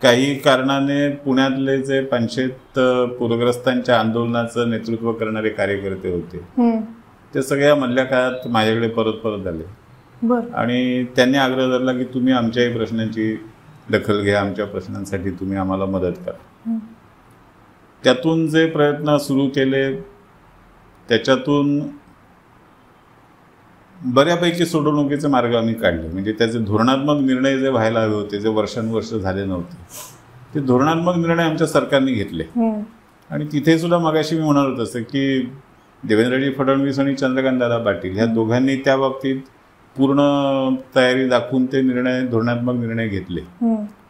काही कारणाने पुण्यातले जे पानशेत पूरग्रस्तांच्या आंदोलनाचं नेतृत्व करणारे कार्यकर्ते होते ते सगळ्या मधल्या काळात माझ्याकडे परत आले आणि त्यांनी आग्रह धरला की तुम्ही आमच्याही प्रश्नांची दखल घ्या, आमच्या प्रश्नांसाठी तुम्ही आम्हाला मदत करा. त्यातून जे प्रयत्न सुरू केले त्याच्यातून बऱ्यापैकी सोडवणुकीचे मार्ग आम्ही काढले. म्हणजे त्याचे धोरणात्मक निर्णय जे व्हायला हवे होते, जे वर्षानुवर्ष झाले नव्हते, ते धोरणात्मक निर्णय आमच्या सरकारने घेतले. आणि तिथे सुद्धा मगाशी मी म्हणत होतो की देवेंद्रजी फडणवीस आणि चंद्रकांतदादा पाटील ह्या दोघांनी त्या बाबतीत पूर्ण तयारी दाखवून ते धोरणात्मक निर्णय घेतले.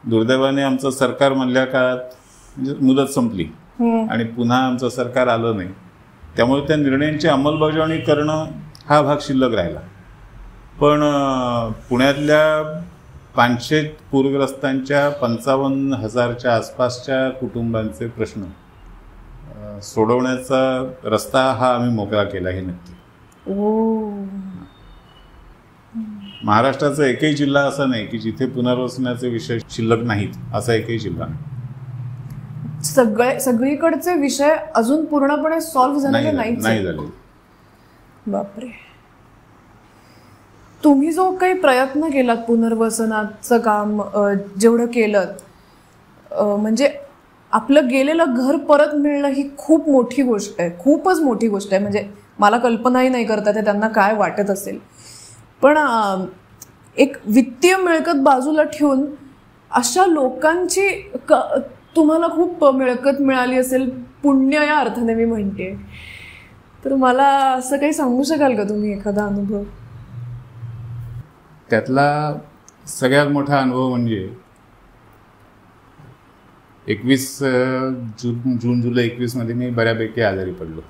दुर्दैवाने आमचं सरकार मधल्या काळात म्हणजे मुदत संपली आणि पुन्हा आमचं सरकार आलं नाही, त्यामुळे त्या निर्णयांची अंमलबजावणी करणं हा भाग शिल्लक राहिला. पण पुण्यातल्या पानशेत पूरग्रस्तांच्या 55,000च्या आसपासच्या कुटुंबांचे प्रश्न सोडवण्याचा रस्ता हा आम्ही मोकळा केला हे नक्की. महाराष्ट्राचा एकही जिल्हा असा नाही की जिथे पुनर्वसनाचे विषय शिल्लक नाहीत, असा एकही जिल्हा नाही. सगळीकडचे विषय अजून पूर्णपणे सॉल्व्ह झालेले नाही झाले. बापरे. तुम्ही जो काही प्रयत्न केलात पुनर्वसनाचं काम जेवढं केलं, म्हणजे आपलं गेलेलं घर परत मिळणं ही खूप मोठी गोष्ट आहे, खूपच मोठी गोष्ट आहे. म्हणजे मला कल्पनाही नाही करता ते त्यांना काय वाटत असेल. पण एक वित्तीय मिळकत बाजूला ठेवून अशा लोकांची तुम्हाला खूप मिळकत मिळाली असेल, पुण्य या अर्थाने मी म्हणते. तर मला असं काही सांगू शकाल का तुम्ही एखादा अनुभव? त्यातला सगळ्यात मोठा अनुभव म्हणजे 21 जुलै मध्ये मी बऱ्यापैकी आजारी पडलो.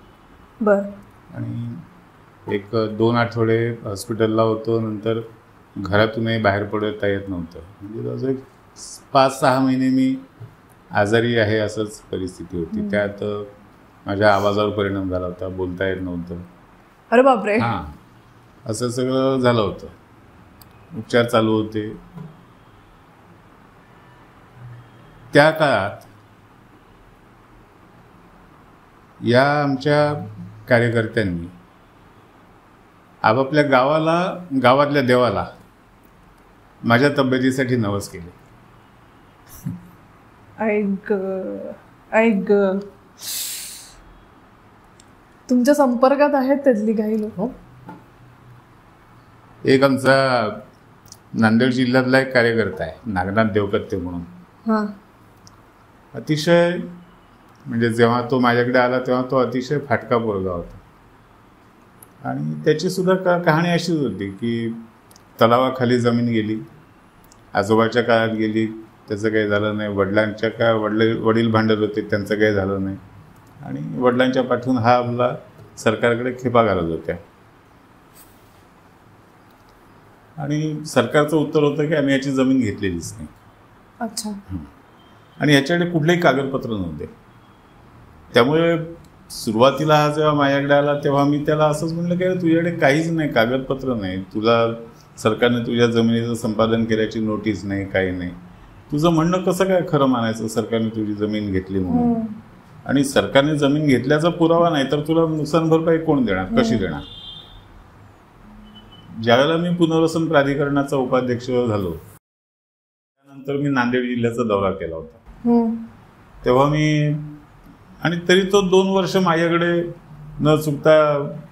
आणि 1-2 आठवडे हॉस्पिटलला होतो. नंतर घरातूनही बाहेर पडता येत नव्हतं. म्हणजे जवळजवळ 5-6 महिने मी आजारी आहे असंच परिस्थिती होती. त्यात माझ्या आवाजावर परिणाम झाला होता, बोलता येत नव्हतं. अरे बापरे. असं सगळं झालं होतं. उपचार चालू होते. त्या काळात या आमच्या कार्यकर्त्यांनी आपापल्या गावातल्या देवाला माझ्या तब्येतीसाठी नवस केले. ऐक तुमच्या संपर्कात आहेत त्यातली काही लोक? एक आमचा नांदेड जिल्ह्यातला एक कार्यकर्ता आहे नागनाथ देवकत्ते म्हणून. हा. अतिशय म्हणजे जेव्हा तो माझ्याकडे आला तेव्हा तो अतिशय फाटका पोरगा होता. आणि त्याची सुद्धा कहाणी अशीच होती की तलावाखाली जमीन गेली, आजोबाच्या काळात गेली, त्याचं काही झालं नाही. वडिलांच्या वडील भांडत होते, त्यांचं काही झालं नाही. आणि वडिलांच्या पाठवून हा आपला सरकारकडे खेपा घालत होत्या. आणि सरकारचं उत्तर होतं की आम्ही याची जमीन घेतलेलीच नाही. अच्छा. आणि याच्याकडे कुठलेही कागदपत्र नव्हते. त्यामुळे सुरुवातीला हा जेव्हा माझ्याकडे आला तेव्हा मी त्याला असंच म्हटलं की तुझ्याकडे काहीच नाही, कागदपत्र नाही, तुला सरकारने तुझ्या जमिनीचं संपादन केल्याची नोटीस नाही, काही नाही. तुझं म्हणणं कसं काय खरं मानायचं सरकारने तुझी जमीन घेतली म्हणून? आणि सरकारने जमीन घेतल्याचा पुरावा नाही तर तुला नुकसान भरपाई कोण देणार, कशी देणार? ज्यावेळेला मी पुनर्वसन प्राधिकरणाचा उपाध्यक्ष झालो त्यानंतर मी नांदेड जिल्ह्याचा दौरा केला होता. तेव्हा मी आणि तरी तो 2 वर्ष माझ्याकडे न चुकता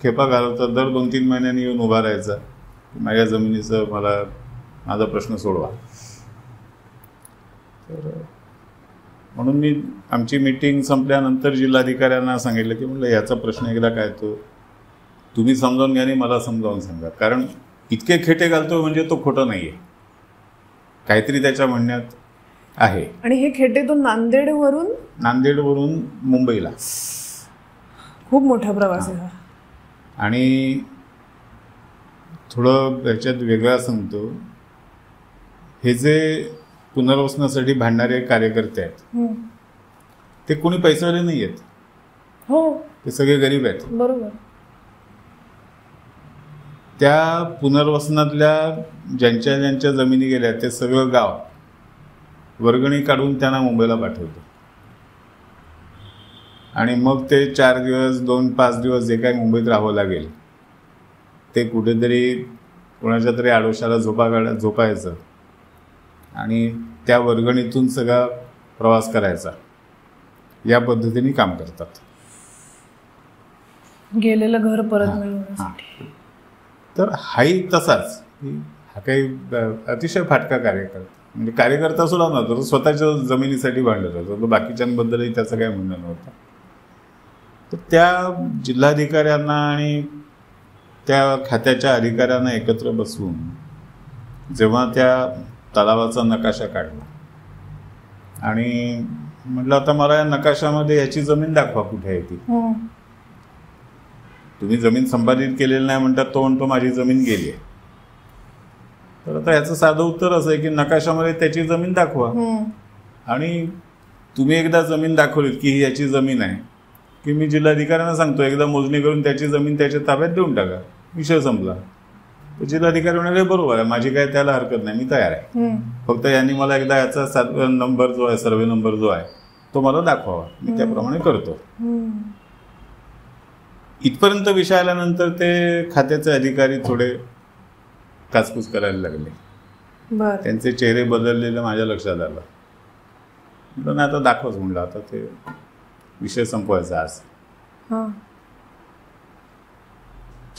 खेपा घालवता दर 2-3 महिन्यांनी येऊन उभा राहायचा, माझ्या जमिनीचं माझा प्रश्न सोडवा. तर म्हणून मी आमची मीटिंग संपल्यानंतर जिल्हाधिकाऱ्यांना सांगितलं की म्हटलं याचा प्रश्न एकदा काय तो तुम्ही समजावून घ्या आणि मला समजावून सांगा. कारण इतके खेटे घालतो म्हणजे तो खोटं नाही आहे, काहीतरी त्याच्या म्हणण्यात आहे. आणि हे खेटे तो नांदेडवरून मुंबईला खूप मोठा प्रवास आहे. आणि थोडं याच्यात वेगळा सांगतो, हे जे पुनर्वसनासाठी भांडणारे कार्यकर्ते आहेत ते कोणी पैसेवाले नाही आहेत. हो, ते सगळे गरीब आहेत. बरोबर. त्या पुनर्वसनातल्या ज्यांच्या जमिनी गेल्या ते सगळं गाव वर्गणी काढून त्यांना मुंबईला पाठवतो. आणि मग ते 4 दिवस 2-5 दिवस जे काही मुंबईत राहावं लागेल ते कुठेतरी कोणाच्या तरी आडोशाला झोपायचं आणि त्या वर्गणीतून सगळा प्रवास करायचा, या पद्धतीने काम करतात. गेलेलं घर परत मिळवण्यासाठी. तर हाही तसाच, हा काही अतिशय फाटका कार्यकर्ता, म्हणजे कार्यकर्ता सुद्धा नव्हता, तो स्वतःच्या जमिनीसाठी भांडत होता, तो बाकीच्यांबद्दलही त्याचं काही म्हणणं नव्हतं. तर त्या जिल्हाधिकाऱ्यांना आणि त्या खात्याच्या अधिकाऱ्यांना एकत्र बसवून जेव्हा त्या तलावाचा नकाशा काढला आणि म्हटलं आता मला या नकाशामध्ये याची जमीन दाखवा कुठे आहे ती. तुम्ही जमीन संपादित केलेली नाही म्हणतात, तो म्हणतो माझी जमीन गेली आहे. तर आता याचं साधं उत्तर असं आहे की नकाशामध्ये त्याची जमीन दाखवा. आणि तुम्ही एकदा जमीन दाखवलीत की ही याची जमीन आहे की मी जिल्हाधिकाऱ्यांना सांगतो एकदा मोजणी करून त्याची जमीन त्याच्या ताब्यात देऊन टाका, विषय संपला. तर जिल्हाधिकारी म्हणाले बरोबर आहे, माझी काय त्याला हरकत नाही, मी तयार आहे. फक्त यांनी मला एकदा याचा नंबर जो आहे, सर्वे नंबर जो आहे तो मला दाखवावा, मी त्याप्रमाणे करतो. इथपर्यंत विषय आल्यानंतर ते खात्याचे अधिकारी थोडे काचकूच करायला लागले. त्यांचे चेहरे बदललेले माझ्या लक्षात आलं. म्हटलं नाही आता दाखवच म्हणलं, आता ते विषय संपवायचा आज.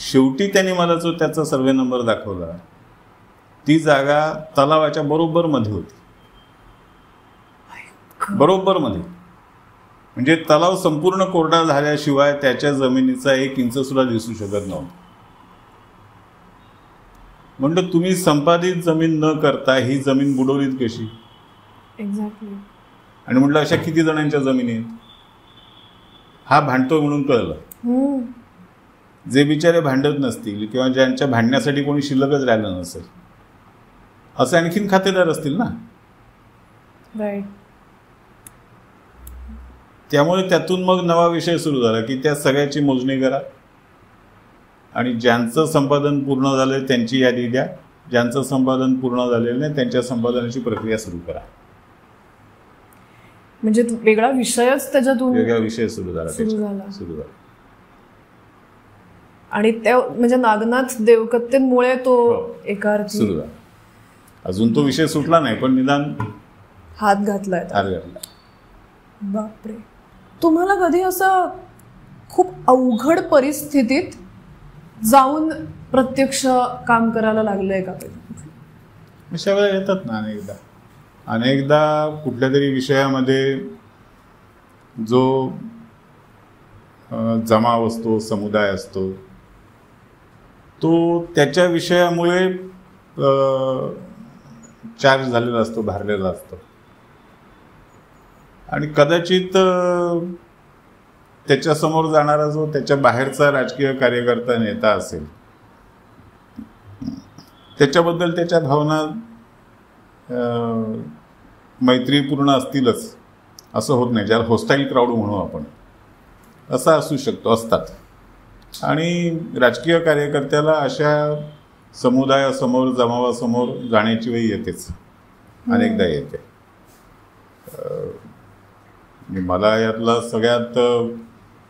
शेवटी त्यांनी मला जो त्याचा सर्वे नंबर दाखवला ती जागा तलावाच्या बरोबर मध्ये होती, बरोबर मध्ये. म्हणजे तलाव संपूर्ण कोरडा झाल्याशिवाय त्याच्या जमिनीचा 1 इंच सुद्धा दिसू शकत नव्हता. म्हणलं तुम्ही संपादित जमीन न करता ही जमीन बुडवलीत कशी? एक्झॅक्टली. आणि म्हटलं अशा किती जणांच्या जमिनी आहेत? हा भांडतोय म्हणून कळलं. जे बिचारे भांडत नसतील किंवा ज्यांच्या भांडण्यासाठी कोणी शिल्लकच राहिलं नसेल असे आणखीन खातेदार असतील ना. राईट. त्यामुळे त्यातून मग नवा विषय सुरू झाला की त्या सगळ्याची मोजणी करा आणि ज्यांचं संपादन पूर्ण झालं त्यांची यादी द्या, ज्यांचं संपादन पूर्ण झालेलं नाही त्यांच्या संपादनाची प्रक्रिया सुरू करा. म्हणजे वेगळा विषयच त्याच्यातून वेगळा विषय सुरू झाला. आणि त्या म्हणजे नागनाथ देवकत्तेमुळे तो एका अर्थी सुरू झाला. अजून तो विषय सुटला नाही पण निदान हात घातलाय. बापरे. तुम्हाला कधी असं खूप अवघड परिस्थितीत जाऊन प्रत्यक्ष काम करायला लागलंय का? अशा वेळेला येतात ना अनेकदा कुठल्या तरी विषयामध्ये जो जमाव असतो, समुदाय असतो, तो त्याच्या विषयामुळे चार्ज झालेला असतो, भारलेला असतो आणि कदाचित त्याच्यासमोर जाणारा जो त्याच्या बाहेरचा राजकीय कार्यकर्ता नेता असेल त्याच्याबद्दल त्याच्या भावना मैत्रीपूर्ण असतीलच असं होत नाही. ज्याला होस्टाईल क्राऊड म्हणू आपण, असा असू शकतो, असतात. आणि राजकीय कार्यकर्त्याला अशा समुदायासमोर, जमावासमोर जाण्याची वेळ येतेच, अनेकदा येते. मला यातला सगळ्यात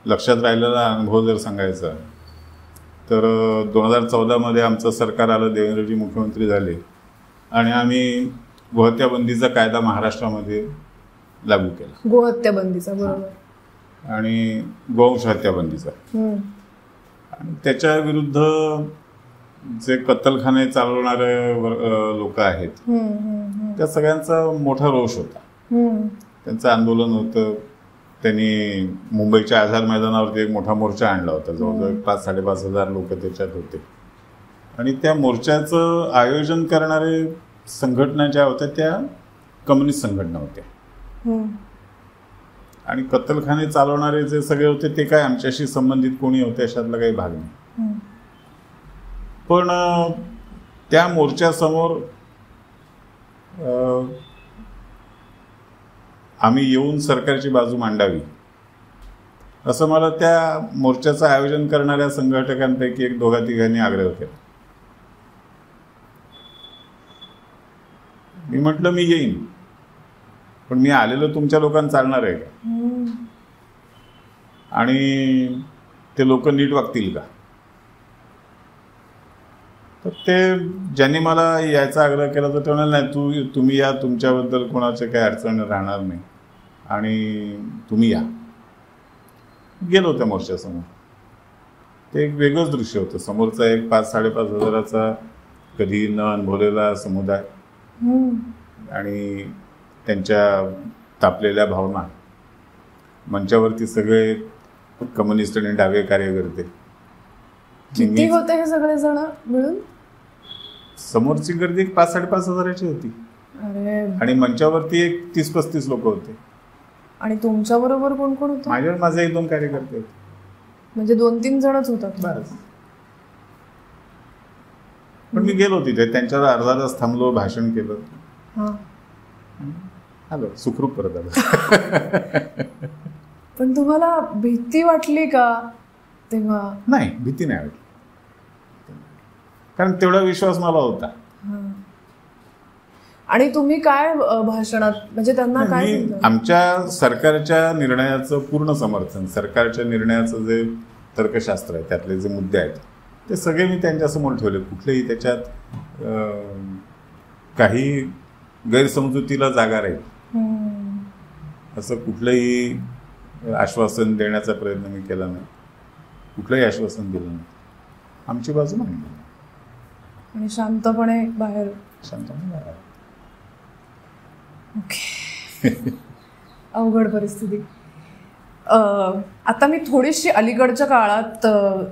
लक्षात राहिलेला अनुभव जर सांगायचा तर 2014 आमचं सरकार आलं, देवेंद्रजी मुख्यमंत्री झाले आणि आम्ही गोहत्या बंदीचा कायदा महाराष्ट्रामध्ये लागू केला. गोहत्या बंदीचा, बरोबर, आणि गोवंश हत्या बंदीचा. आणि त्याच्या विरुद्ध जे कत्तलखाने चालवणारे लोक आहेत त्या सगळ्यांचा मोठा रोष होता. त्यांचं आंदोलन होतं. त्यांनी मुंबईच्या आझाद मैदानावरती एक मोठा मोर्चा आणला होता. जवळजवळ 5,000-5,500 लोक त्याच्यात होते. आणि त्या मोर्चाचं आयोजन करणारे संघटना ज्या होत्या त्या कम्युनिस्ट संघटना होत्या. आणि कत्तलखाने चालवणारे जे सगळे होते ते काय आमच्याशी संबंधित कोणी होते अशातला काही भाग नाही. पण त्या मोर्चासमोर आम्ही येऊन सरकारची बाजू मांडावी असं मला त्या मोर्चाचं आयोजन करणाऱ्या संघटकांपैकी 1-2-3 आग्रह केला. मी म्हटलं मी येईन, पण मी आलेलं तुमच्या लोकांना चालणार आहे का? आणि ते लोक नीट वागतील का? तर ते ज्यांनी मला यायचा आग्रह केला तर ते म्हणाले नाही, तुम्ही या, तुमच्याबद्दल कोणाचे काही अडचण राहणार नाही आणि तुम्ही या. गेलो त्या मोर्चासमोर. ते एक वेगळंच दृश्य होतं. समोरचा एक 5,000-5,500 हजाराचा कधी न अनुभवलेला समुदाय आणि त्यांच्या तापलेल्या भावना, मंचावरती सगळे कम्युनिस्ट आणि डावे कार्यकर्ते. किती होते हे सगळे जण मिळून? समोरची गर्दी 5,000-5,500 हजाराची होती आणि मंचावरती एक 30-35 लोक होते. आणि तुमच्या बरोबर कोण कोण होतं? माझे 1-2 कार्यकर्ते होते. म्हणजे 2-3 जणच होतात बरं. पण मी गेलो तिथे, त्यांच्यावर अर्धा तास थांबलो, भाषण केलं, आलो सुखरूप परत आलो. पण तुम्हाला भीती वाटली का तेव्हा? नाही, भीती नाही वाटली, कारण तेवढा विश्वास मला होता. आणि तुम्ही काय भाषणात म्हणजे त्यांना काय? आमच्या सरकारच्या निर्णयाचं पूर्ण समर्थन, सरकारच्या निर्णयाचं जे तर्कशास्त्र आहे, त्यातले जे मुद्दे आहेत ते सगळे मी त्यांच्यासमोर ठेवले. कुठलेही त्याच्यात काही गैरसमजुतीला जागा राहील असं कुठलंही आश्वासन देण्याचा प्रयत्न मी केला नाही. कुठलंही आश्वासन दिलं नाही. आमची बाजू मांडली आणि शांतपणे बाहेर. ओके. अवघड परिस्थिती. आता मी थोडीशी अलीकडच्या काळात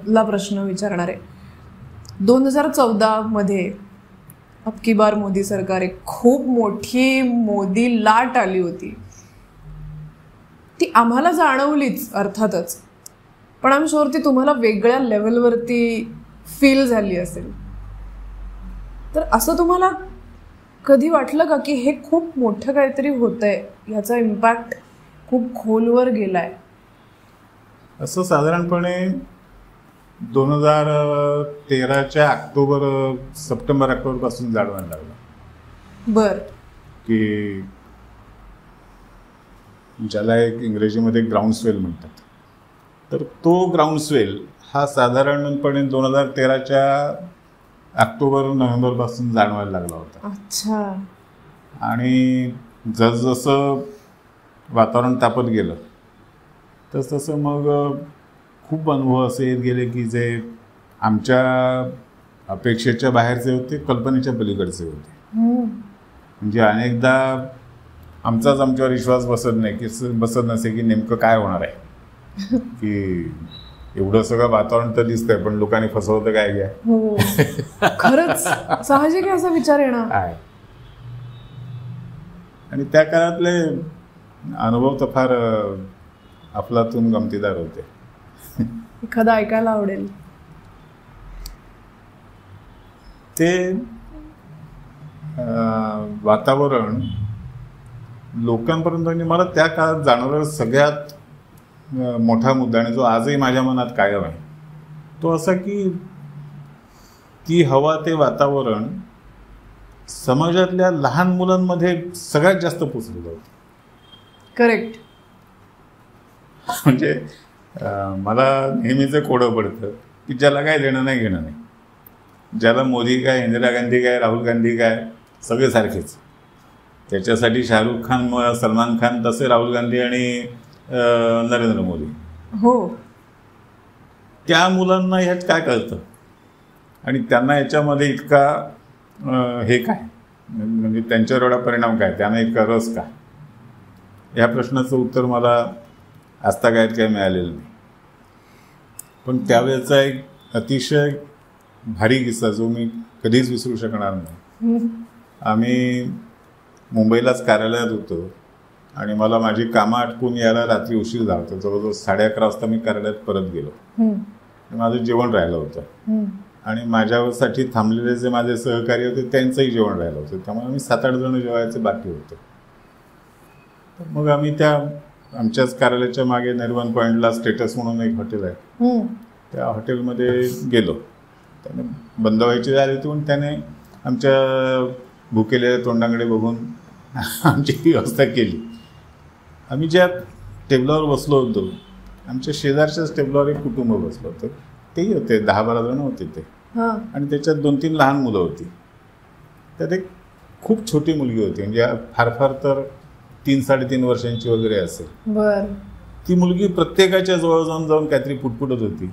ला प्रश्न विचारणार आहे. 2014 अब की बार मोदी सरकार, एक खूप मोठी मोदी लाट आली होती. ती आम्हाला जाणवलीच अर्थातच, पण आय एम शुअर ती तुम्हाला वेगळ्या लेवलवरती फील झाली असेल. तर असं तुम्हाला कधी वाटलं का की हे खूप मोठं काहीतरी होतंय, याचा इम्पॅक्ट खूप खोलवर गेलाय? असं साधारणपणे 2013च्या सप्टेंबर-ऑक्टोबर पासून जाणवायला लागलं. बर. की ज्याला एक इंग्रजीमध्ये ग्राउंडस्वेल म्हणतात, तर तो ग्राउंडस्वेल हा साधारणपणे 2013च्या ऑक्टोबर-नोव्हेंबर पासून जाणवायला लागला होता. अच्छा. आणि जसजसं वातावरण तापत गेलं तसतसं मग खूप अनुभव असे येत गेले की जे आमच्या अपेक्षेच्या बाहेरचे होते, कल्पनेच्या पलीकडचे होते. म्हणजे अनेकदा आमचाच आमच्यावर विश्वास बसत नसे की नेमकं काय होणार आहे. की एवढं सगळं वातावरण तर दिसतंय पण लोकांनी फसवतं काय घ्या. खरंच साहजिक आहे असा विचार येणार. आणि त्या काळातले अनुभव तर फार अफलातून गमतीदार होते. एखादा ऐकायला आवडेल. ते वातावरण लोकांपर्यंत म्हणजे मला त्या काळात जाणवलेला सगळ्यात मोठा मुद्दा आणि जो आजही माझ्या मनात कायम आहे तो असा की ती हवा, ते वातावरण समाजातल्या लहान मुलांमध्ये सगळ्यात जास्त पोचलेलं होतं. करेक्ट. म्हणजे मला नेहमीच कोडं पडतं की ज्याला काय देणं नाही घेणं नाही, ज्याला मोदी काय, इंदिरा गांधी काय, राहुल गांधी काय, सगळे सारखेच. त्याच्यासाठी शाहरुख खान, सलमान खान, तसे राहुल गांधी आणि नरेंद्र मोदी. हो. त्या मुलांना ह्यात काय कळतं आणि त्यांना याच्यामध्ये इतका हे काय, म्हणजे त्यांच्यावर एवढा परिणाम काय, त्यांना इतका रस काय, ह्या प्रश्नाचं उत्तर मला आजतागायत काही मिळालेलं नाही. पण त्यावेळेचा एक अतिशय भारी किस्सा जो मी कधीच विसरू शकणार नाही. आम्ही मुंबईलाच कार्यालयात होतो आणि मला माझी कामं आटपून यायला रात्री उशीर झाला होता. जवळजवळ 11:30 वाजता मी कार्यालयात परत गेलो. माझं जेवण राहिलं होतं आणि माझ्यासाठी थांबलेले जे माझे सहकारी होते त्यांचंही जेवण राहिलं होतं. त्यामुळे आम्ही 7-8 जण जेवायचे बाकी होतो. तर मग आम्ही त्या आमच्याच कार्यालयाच्या मागे नरिमन पॉईंटला स्टेटस म्हणून एक हॉटेल आहे, त्या हॉटेलमध्ये गेलो. त्याने बंद व्हायची झाली होती पण त्याने आमच्या भुकेलेल्या तोंडाकडे बघून आमची व्यवस्था केली. आम्ही ज्या टेबलावर बसलो होतो, आमच्या शेजारच्याच टेबलावर एक कुटुंब बसलं होतं. तेही होते, 10-12 जण होते ते. आणि त्याच्यात 2-3 लहान मुलं होती. त्यात एक खूप छोटी मुलगी होती, म्हणजे फार फार तर 3-3.5 वर्षांची वगैरे असेल. ती मुलगी प्रत्येकाच्या जवळ जाऊन काहीतरी पुटपुटत होती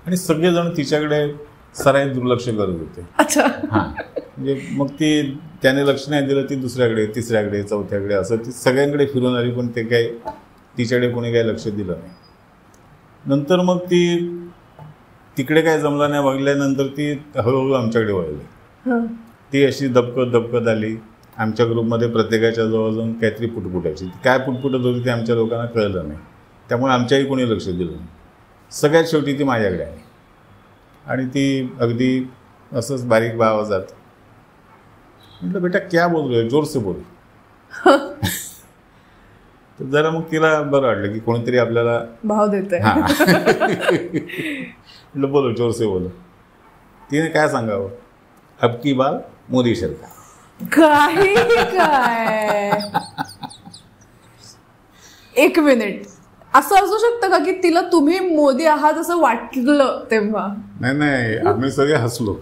आणि सगळेजण तिच्याकडे सराईत दुर्लक्ष करत होते. म्हणजे मग ती त्याने लक्ष नाही दिलं, ती दुसऱ्याकडे, तिसऱ्याकडे, चौथ्याकडे, असं ती सगळ्यांकडे फिरून आली पण ते काही तिच्याकडे कोणी काही लक्ष दिलं नाही. नंतर मग ती तिकडे काय जमलं नाही, बघल्यानंतर ती हळूहळू आमच्याकडे वळली. ती अशी दबकत आली आमच्या ग्रुपमध्ये, प्रत्येकाच्या जवळ जाऊन काहीतरी पुटपुटायची. काय पुटपुटत होती ते आमच्या लोकांना कळलं नाही, त्यामुळे आमच्याही कोणी लक्ष दिलं नाही. सगळ्यात शेवटी ती माझ्याकडे आली आणि ती अगदी असंच बारीक आवाजात म्हटलं, बेटा क्या बोल रहे हो, जोर से बोल. तर जरा मग तिला बरं वाटलं की कोणीतरी आपल्याला भाव देतंय. म्हटलं बोलो, जोर से बोलो. तिने काय सांगावं, अब की बार मोदी सरकार. काय एक मिनिट, असं असू शकतं का की तिला तुम्ही मोदी आहात असं वाटलं तेव्हा? नाही, आम्ही सगळे हसलो.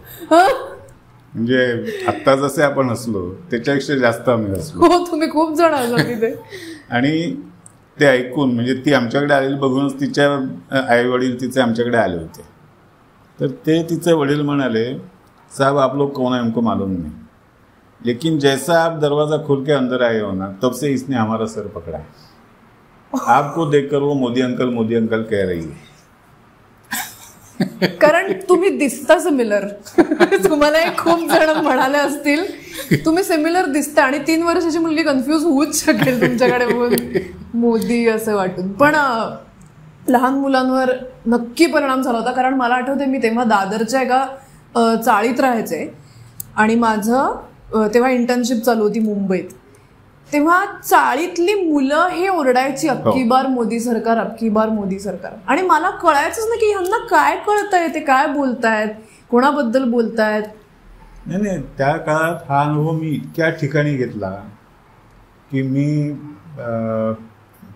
म्हणजे आत्ता जसे आपण हसलो त्याच्यापेक्षा जास्त आम्ही हसलो. हो, तुम्ही खूप जण हसला तिथे. आणि ते ऐकून, म्हणजे ती आमच्याकडे आलेली बघूनच तिच्या आई वडील तिचे आमच्याकडे आले होते. तर ते तिचे वडील म्हणाले, साहब आप लोग कौन है हमको मालूम नहीं, लेकिन जैसा आप दरवाजा खोल के अंदर आए हो ना, तब से इसने हमारा सर पकड़ा है. आपको देखकर वो मोदी अंकल कह रही है. कारण तुम्ही दिसता सिमिलर. तुम्हाला एक खूप जण म्हणाले असतील तुम्ही सिमिलर दिसता आणि 3 वर्षाची मुलगी कन्फ्यूज होऊच शकेल तुमच्याकडे बघून मोदी असं वाटून. पण लहान मुलांवर नक्की परिणाम झाला होता. कारण मला आठवते मी तेव्हा दादरच्या एका चाळीत राहायचे आणि माझं तेव्हा इंटर्नशिप चालू होती मुंबईत. तेव्हा चाळीतली मुलं हे ओरडायची, अबकी बार मोदी सरकार, अबकी बार मोदी सरकार. आणि मला कळायचंच नाही की ह्यांना काय कळतंय, ते काय बोलतायत, कोणाबद्दल बोलतायत. नाही, त्या काळात हा अनुभव मी इतक्या ठिकाणी घेतला की मी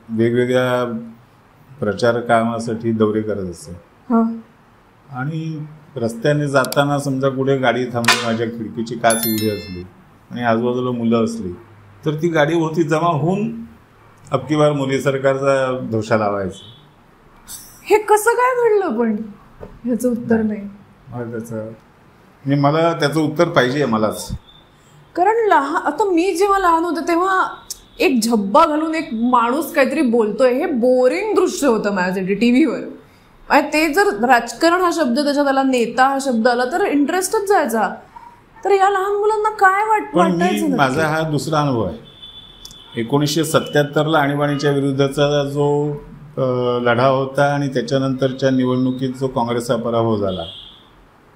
वेगवेगळ्या प्रचार कामासाठी दौरे करत असे आणि रस्त्याने जाताना समजा कुठे गाडी थांबली, माझ्या खिडकीची काच उघडी असली आणि आजूबाजूला मुलं असली तर ती गाडी होती जमा होऊन अबकी बार मोदी सरकारचा धोशा लावायचा. हे कसं काय घडलं पण ह्याचं उत्तर नाही. त्याचं म्हणजे मला त्याचं उत्तर पाहिजे मलाच. कारण आता मी जेव्हा लहान होते तेव्हा एक झब्बा घालून एक माणूस काहीतरी बोलतोय हे बोरिंग दृश्य होतं माझ्यासाठी टीव्हीवर. आणि ते जर राजकारण हा शब्द त्याच्यात आला, नेता हा शब्द आला तर इंटरेस्टच जायचा. तर या लहान मुलांना काय वाटायचं? माझा हा दुसरा अनुभव आहे. 1977ला आणीबाणीच्या विरुद्धचा जो लढा होता आणि त्याच्यानंतरच्या निवडणुकीत जो काँग्रेसचा पराभव झाला,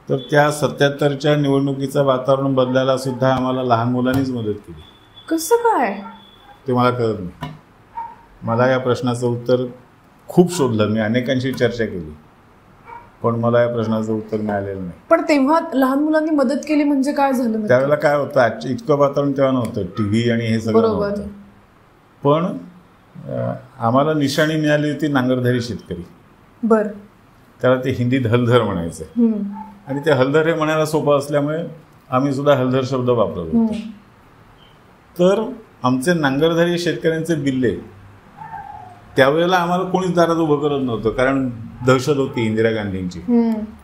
तर त्या 77च्या निवडणुकीचं वातावरण बदलायला सुद्धा आम्हाला लहान मुलांनीच मदत केली. कसं काय ते मला कळत नाही. मला या प्रश्नाचं उत्तर खूप शोधलं, मी अनेकांशी चर्चा केली, पण मला या प्रश्नाचं उत्तर मिळालेलं नाही. पण तेव्हा लहान मुलांनी मदत केली म्हणजे काय झालं? त्यावेळेला काय होतं, इतकं वातावरण तेव्हा नव्हतं, टीव्ही आणि हे सगळं नव्हतं. पण आम्हाला निशाणी मिळाली होती नांगरधारी शेतकरी. बर. त्याला ते हिंदीत हलधर म्हणायचं. आणि ते हलधर हे म्हणायला सोपं असल्यामुळे आम्ही सुद्धा हलधर शब्द वापरत होतो. तर आमचे नांगरधारी शेतकऱ्यांचे बिल्ले त्यावेळेला आम्हाला कोणीच दारात उभं करत नव्हतं, कारण दहशत होती इंदिरा गांधींची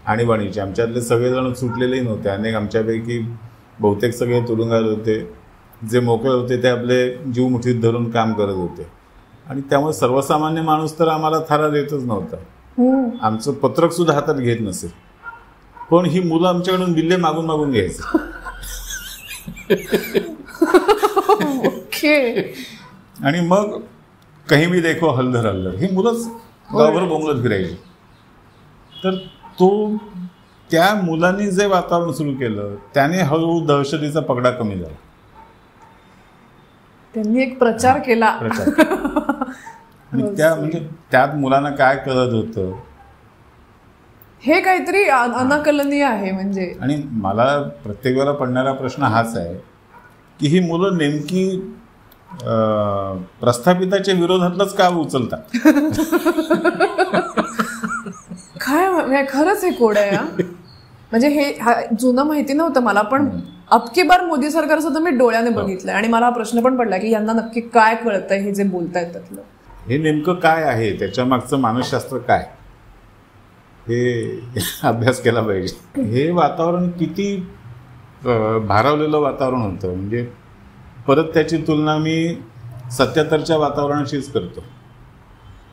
आणीबाणीची. आमच्यातले सगळेजण सुटलेलेही नव्हते. अनेक आमच्यापैकी बहुतेक सगळे तुरुंगात होते. जे मोकळे होते ते आपले जीव मुठीत धरून काम करत होते. आणि त्यामुळे सर्वसामान्य माणूस तर आम्हाला थारा देतच नव्हता. आमचं पत्रक सुद्धा हातात घेत नसे. पण ही मुलं आमच्याकडून बिल्ले मागून मागून घ्यायचं. आणि मग कहीं भी देखो हलधर हलधर ही मुलंच गावभर बोंबलत फिरायची. तर त्या मुलांनी जे वातावरण सुरू केलं त्याने हळूहळू दहशतीचा पगडा कमी झाला. त्यांनी एक प्रचार केला. आणि म्हणजे त्यात मुलांना काय कळत होतं हे काहीतरी अनाकलनीय आहे. म्हणजे आणि मला प्रत्येक वेळेला पडणारा प्रश्न हाच आहे की ही मुलं नेमकी प्रस्थापिताच्या विरोधातलंच का उचलतात? काय खरंच हे कोड आहे. म्हणजे हे जुनं माहिती नव्हतं मला, पण अबकी बार मोदी सरकार सुद्धा मी डोळ्याने बघितलंय. आणि मला हा प्रश्न पण पडला की यांना नक्की काय कळतंय हे जे बोलतायत त्यातलं. हे नेमकं काय आहे, त्याच्या मागचं मानसशास्त्र काय, हे अभ्यास केला पाहिजे. हे वातावरण किती भारावलेलं वातावरण होतं. म्हणजे परत त्याची तुलना मी 77च्या वातावरणाशीच करतो.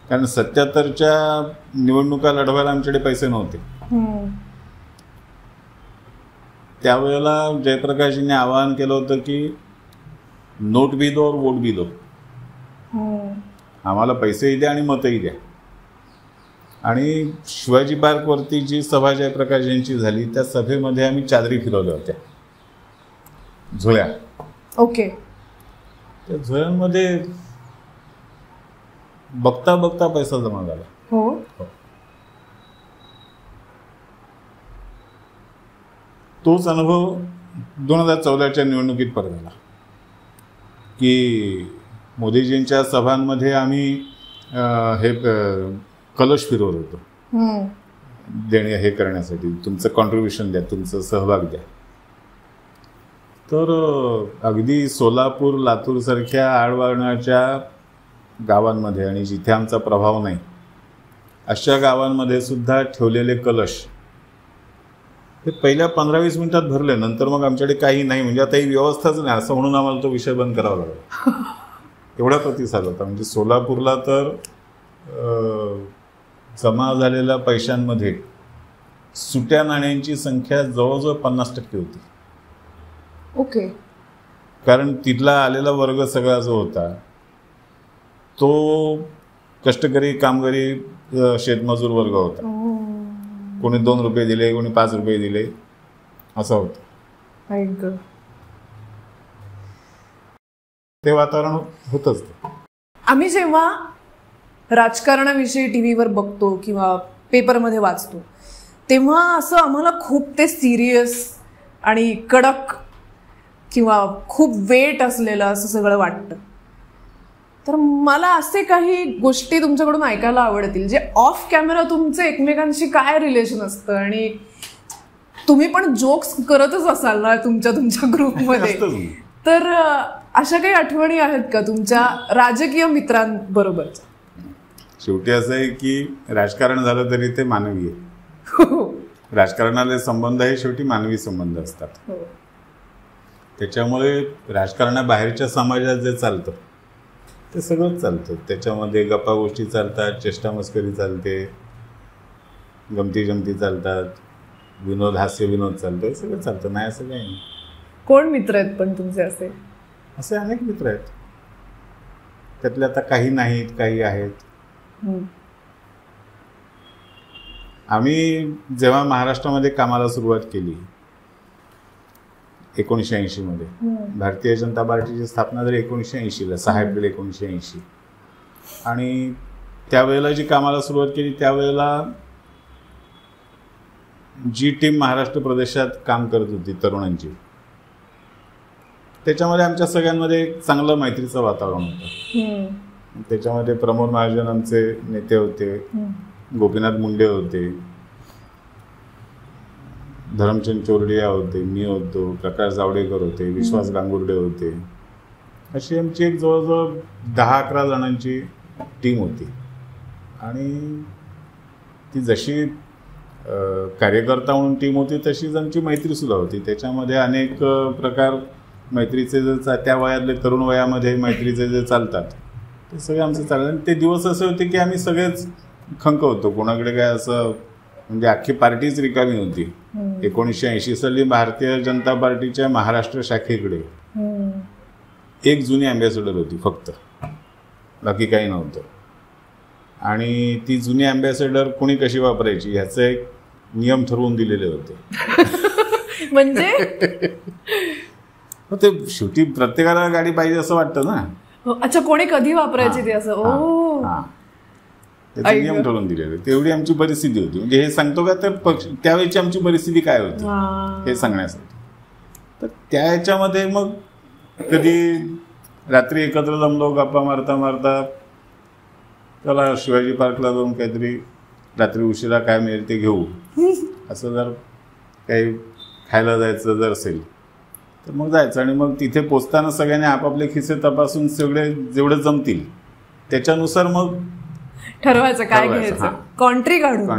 कारण 77च्या निवडणुका लढवायला आमच्याकडे पैसे नव्हते. त्यावेळेला जयप्रकाशजींनी आवाहन केलं होतं की नोट भी दो और वोट भी दो. आम्हाला पैसेही द्या आणि मतही द्या. आणि शिवाजी पार्कवरती जी सभा जयप्रकाशजींची झाली त्या सभेमध्ये आम्ही चादरी फिरवल्या होत्या, झोळ्या. ओके. त्या झोळ्यांमध्ये बघता बघता पैसा जमा झाला. हो. तोच अनुभव 2014च्या निवडणुकीत परत झाला की मोदीजींच्या सभांमध्ये आम्ही हे कलश फिरवत होतो देणे हे करण्यासाठी, तुमचं कॉन्ट्रीब्युशन द्या, तुमचं सहभाग द्या. तर अगदी सोलापूर लातूर सारख्या आडवाण्याच्या गावांमध्ये आणि जिथे आमचा प्रभाव नाही अशा गावांमध्ये सुद्धा ठेवलेले कलश ते पहिल्या 15-20 मिनिटात भरले. नंतर मग आमच्याकडे काही नाही, म्हणजे आता ही व्यवस्थाच नाही असं म्हणून आम्हाला तो विषय बंद करावा लागला. एवढा प्रतिसाद होता. म्हणजे सोलापूरला तर जमा झालेल्या पैशांमध्ये सुट्या नाण्यांची संख्या जवळजवळ 50% होती. ओके. कारण तिथला आलेला वर्ग सगळा जो होता तो कष्टकरी कामगारी शेतमजूर वर्ग होता. कोणी 2 रुपये दिले, कोणी 5 रुपये दिले, असं होतं. ते वातावरण होतच. आम्ही जेव्हा राजकारणाविषयी टीव्हीवर बघतो किंवा पेपरमध्ये वाचतो तेव्हा असं आम्हाला खूप ते सिरियस आणि कडक किंवा खूप वेट असलेलं असं सगळं वाटतं. तर मला असे काही गोष्टी तुमच्याकडून ऐकायला आवडतील जे ऑफ कॅमेरा तुमचे एकमेकांशी काय रिलेशन असतं. आणि तुम्ही पण जोक्स करतच असाल ना तुमच्या ग्रुपमध्ये. तर अशा काही आठवणी आहेत का तुमच्या राजकीय मित्रांबरोबरच्या? शेवटी असं आहे की राजकारण झालं तरी ते मानवी आहे. राजकारणाले संबंध हे शेवटी मानवी संबंध असतात. हो. त्याच्यामुळे राजकारणाबाहेरच्या समाजात जे चालतं ते सगळंच चालतं. त्याच्यामध्ये गप्पा गोष्टी चालतात, चेष्टा मस्करी चालते, गमती जमती चालतात, विनोद हास्य विनोद चालतं, हे सगळं चालतं. नाही असं काही नाही. कोण मित्र आहेत पण तुमचे असे? असे अनेक मित्र आहेत. त्यातले आता काही नाहीत, काही आहेत. आम्ही जेव्हा महाराष्ट्रामध्ये कामाला सुरुवात केली 1980 मध्ये, भारतीय जनता पार्टीची स्थापना झाली 1980ला, 6 एप्रिल 1980. आणि त्यावेळेला जी कामाला सुरुवात केली त्यावेळेला जी टीम महाराष्ट्र प्रदेशात काम करत होती तरुणांची, त्याच्यामध्ये आमच्या सगळ्यांमध्ये एक चांगलं मैत्रीचं वातावरण होतं. त्याच्यामध्ये प्रमोद महाजन आमचे नेते होते, गोपीनाथ मुंडे होते, धरमचंद चोरडिया होते, मी होतो, प्रकाश जावडेकर होते, विश्वास गांगुर्डे होते. अशी आमची एक जवळजवळ 10-11 जणांची टीम होती. आणि ती जशी कार्यकर्ता म्हणून टीम होती तशीच आमची मैत्रीसुद्धा होती. त्याच्यामध्ये अनेक प्रकार मैत्रीचे जे त्या वयातले तरुण वयामध्ये मैत्रीचे जे चालतात ते सगळे आमचे चालले. आणि ते दिवस असे होते की आम्ही सगळेच खंक होतो. कोणाकडे काय असं म्हणजे अख्खी पार्टीच रिकामी होती. 1980 साली भारतीय जनता पार्टीच्या महाराष्ट्र शाखेकडे एक जुनी अँबॅसेडर होती फक्त, बाकी काही नव्हतं. आणि ती जुनी अँबॅसेडर कोणी कशी वापरायची ह्याचे एक नियम ठरवून दिलेले होते. म्हणजे ते शेवटी प्रत्येकाला गाडी पाहिजे असं वाटतं ना. अच्छा, कोणी कधी वापरायची ते असं? ओ, त्याचे नियम ठरवून दिलेले. तेवढी आमची परिस्थिती होती. म्हणजे हे सांगतो का तर त्यावेळेची आमची परिस्थिती काय होती हे सांगण्यासाठी. तर त्या ह्याच्यामध्ये मग कधी रात्री एकत्र जमलो, गप्पा मारता मारता चला शिवाजी पार्कला जाऊन काहीतरी रात्री उशिरा काय मिळेल ते घेऊ, असं जर काही खायला जायचं जर असेल तर मग जायचं. आणि मग तिथे पोचताना सगळ्यांनी आपापले खिसे तपासून सगळे जेवढे जमतील त्याच्यानुसार मग ठरवायचं काय घ्यायचं. कॉन्ट्री काढून.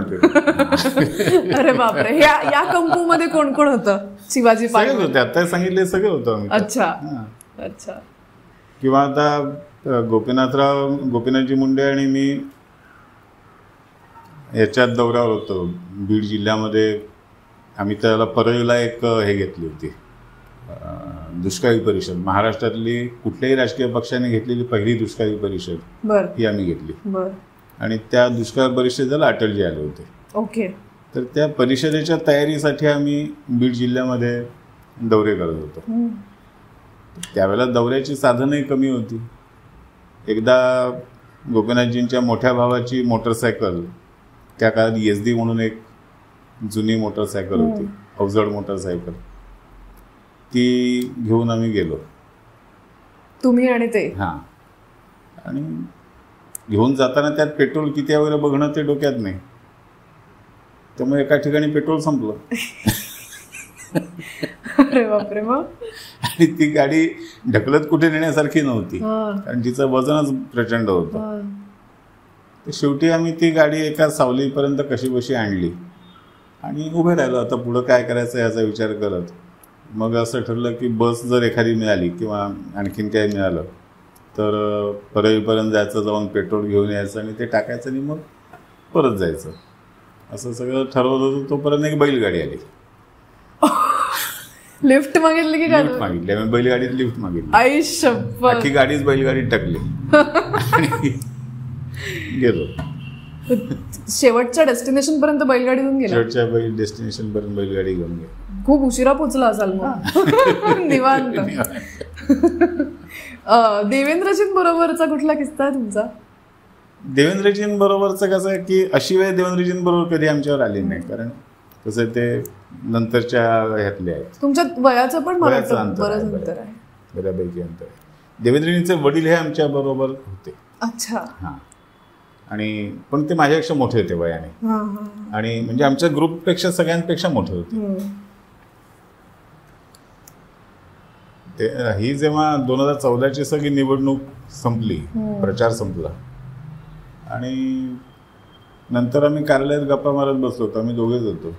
अरे बापरे. या कंपू मध्ये कोण कोण होतं? शिवाजी पार्क होते, आता सांगितले सगळे होतं. अच्छा अच्छा. किंवा आता गोपीनाथजी मुंडे आणि मी याच्यात दौऱ्यावर होतो बीड जिल्ह्यामध्ये. आम्ही त्याला परळीला एक हे घेतली होती दुष्काळी परिषद. महाराष्ट्रातली कुठल्याही राजकीय पक्षाने घेतलेली पहिली दुष्काळी परिषद ही आम्ही घेतली. आणि त्या दुष्काळ परिषदेला अटलजी आले होते. ओके. तर त्या परिषदेच्या तयारीसाठी आम्ही बीड जिल्ह्यामध्ये दौरे करत होतो. त्यावेळेला दौऱ्याची साधनही कमी होती. एकदा गोपीनाथजींच्या मोठ्या भावाची मोटरसायकल, त्या काळात SD म्हणून एक जुनी मोटरसायकल होती, अवजड मोटरसायकल, ती घेऊन आम्ही गेलो. तुम्ही आणि ते? हां. आणि घेऊन जाताना त्यात पेट्रोल किती वगैरे बघणं ते डोक्यात नाही. त्यामुळे एका ठिकाणी पेट्रोल संपलं. अरे बापरे. मग? आणि ती गाडी ढकलत कुठे नेण्यासारखी नव्हती, कारण तिचं वजनच प्रचंड होतं. तर शेवटी आम्ही ती गाडी एका सावलीपर्यंत कशी बशी आणली आणि उभे राहिलो. आता पुढं काय करायचं याचा विचार करत मग असं ठरलं की बस जर एखादी मिळाली किंवा आणखीन काही मिळालं तर परळीपर्यंत जायचं, जाऊन पेट्रोल घेऊन यायचं आणि ते टाकायचं आणि मग परत जायचं. असं सगळं ठरवलं होतं. तोपर्यंत एक बैलगाडी आली. लिफ्ट मागितली की काय? लिफ्ट मागितली. आम्ही बैलगाडीत लिफ्ट मागितली. आई शप्पथ. बाकी गाडीच बैलगाडीत टाकली आणि गेलो. शेवटच्या डेस्टिनेशन पर्यंत बैलगाडीतून गेला? शेवटच्या डेस्टिनेशन पर्यंत बैलगाडी घेऊन गेली. खूप उशिरा पोचला असाल मग. निवांत. देवेंद्रजींबरोबरचा कुठला किस्सा आहे तुमचा? देवेंद्रजींबरोबरचं कसं आहे की अशी वेळ देवेंद्रजींबरोबर कधी आमच्यावर आली नाही, कारण कसं ते नंतरच्या ह्यातले आहेत. तुमच्या वयाचं पण बरंच अंतर आहे. बऱ्यापैकी अंतर आहे. देवेंद्रजींचे वडील हे आमच्या बरोबर होते. अच्छा. हां. आणि पण ते माझ्यापेक्षा मोठे होते वयाने, आणि म्हणजे आमच्या ग्रुपपेक्षा सगळ्यांपेक्षा मोठे होते. ते ही जेव्हा 2014ची सगळी निवडणूक संपली, प्रचार संपला आणि नंतर आम्ही कार्यालयात गप्पा मारत बसलो होतो. आम्ही दोघेच होतो.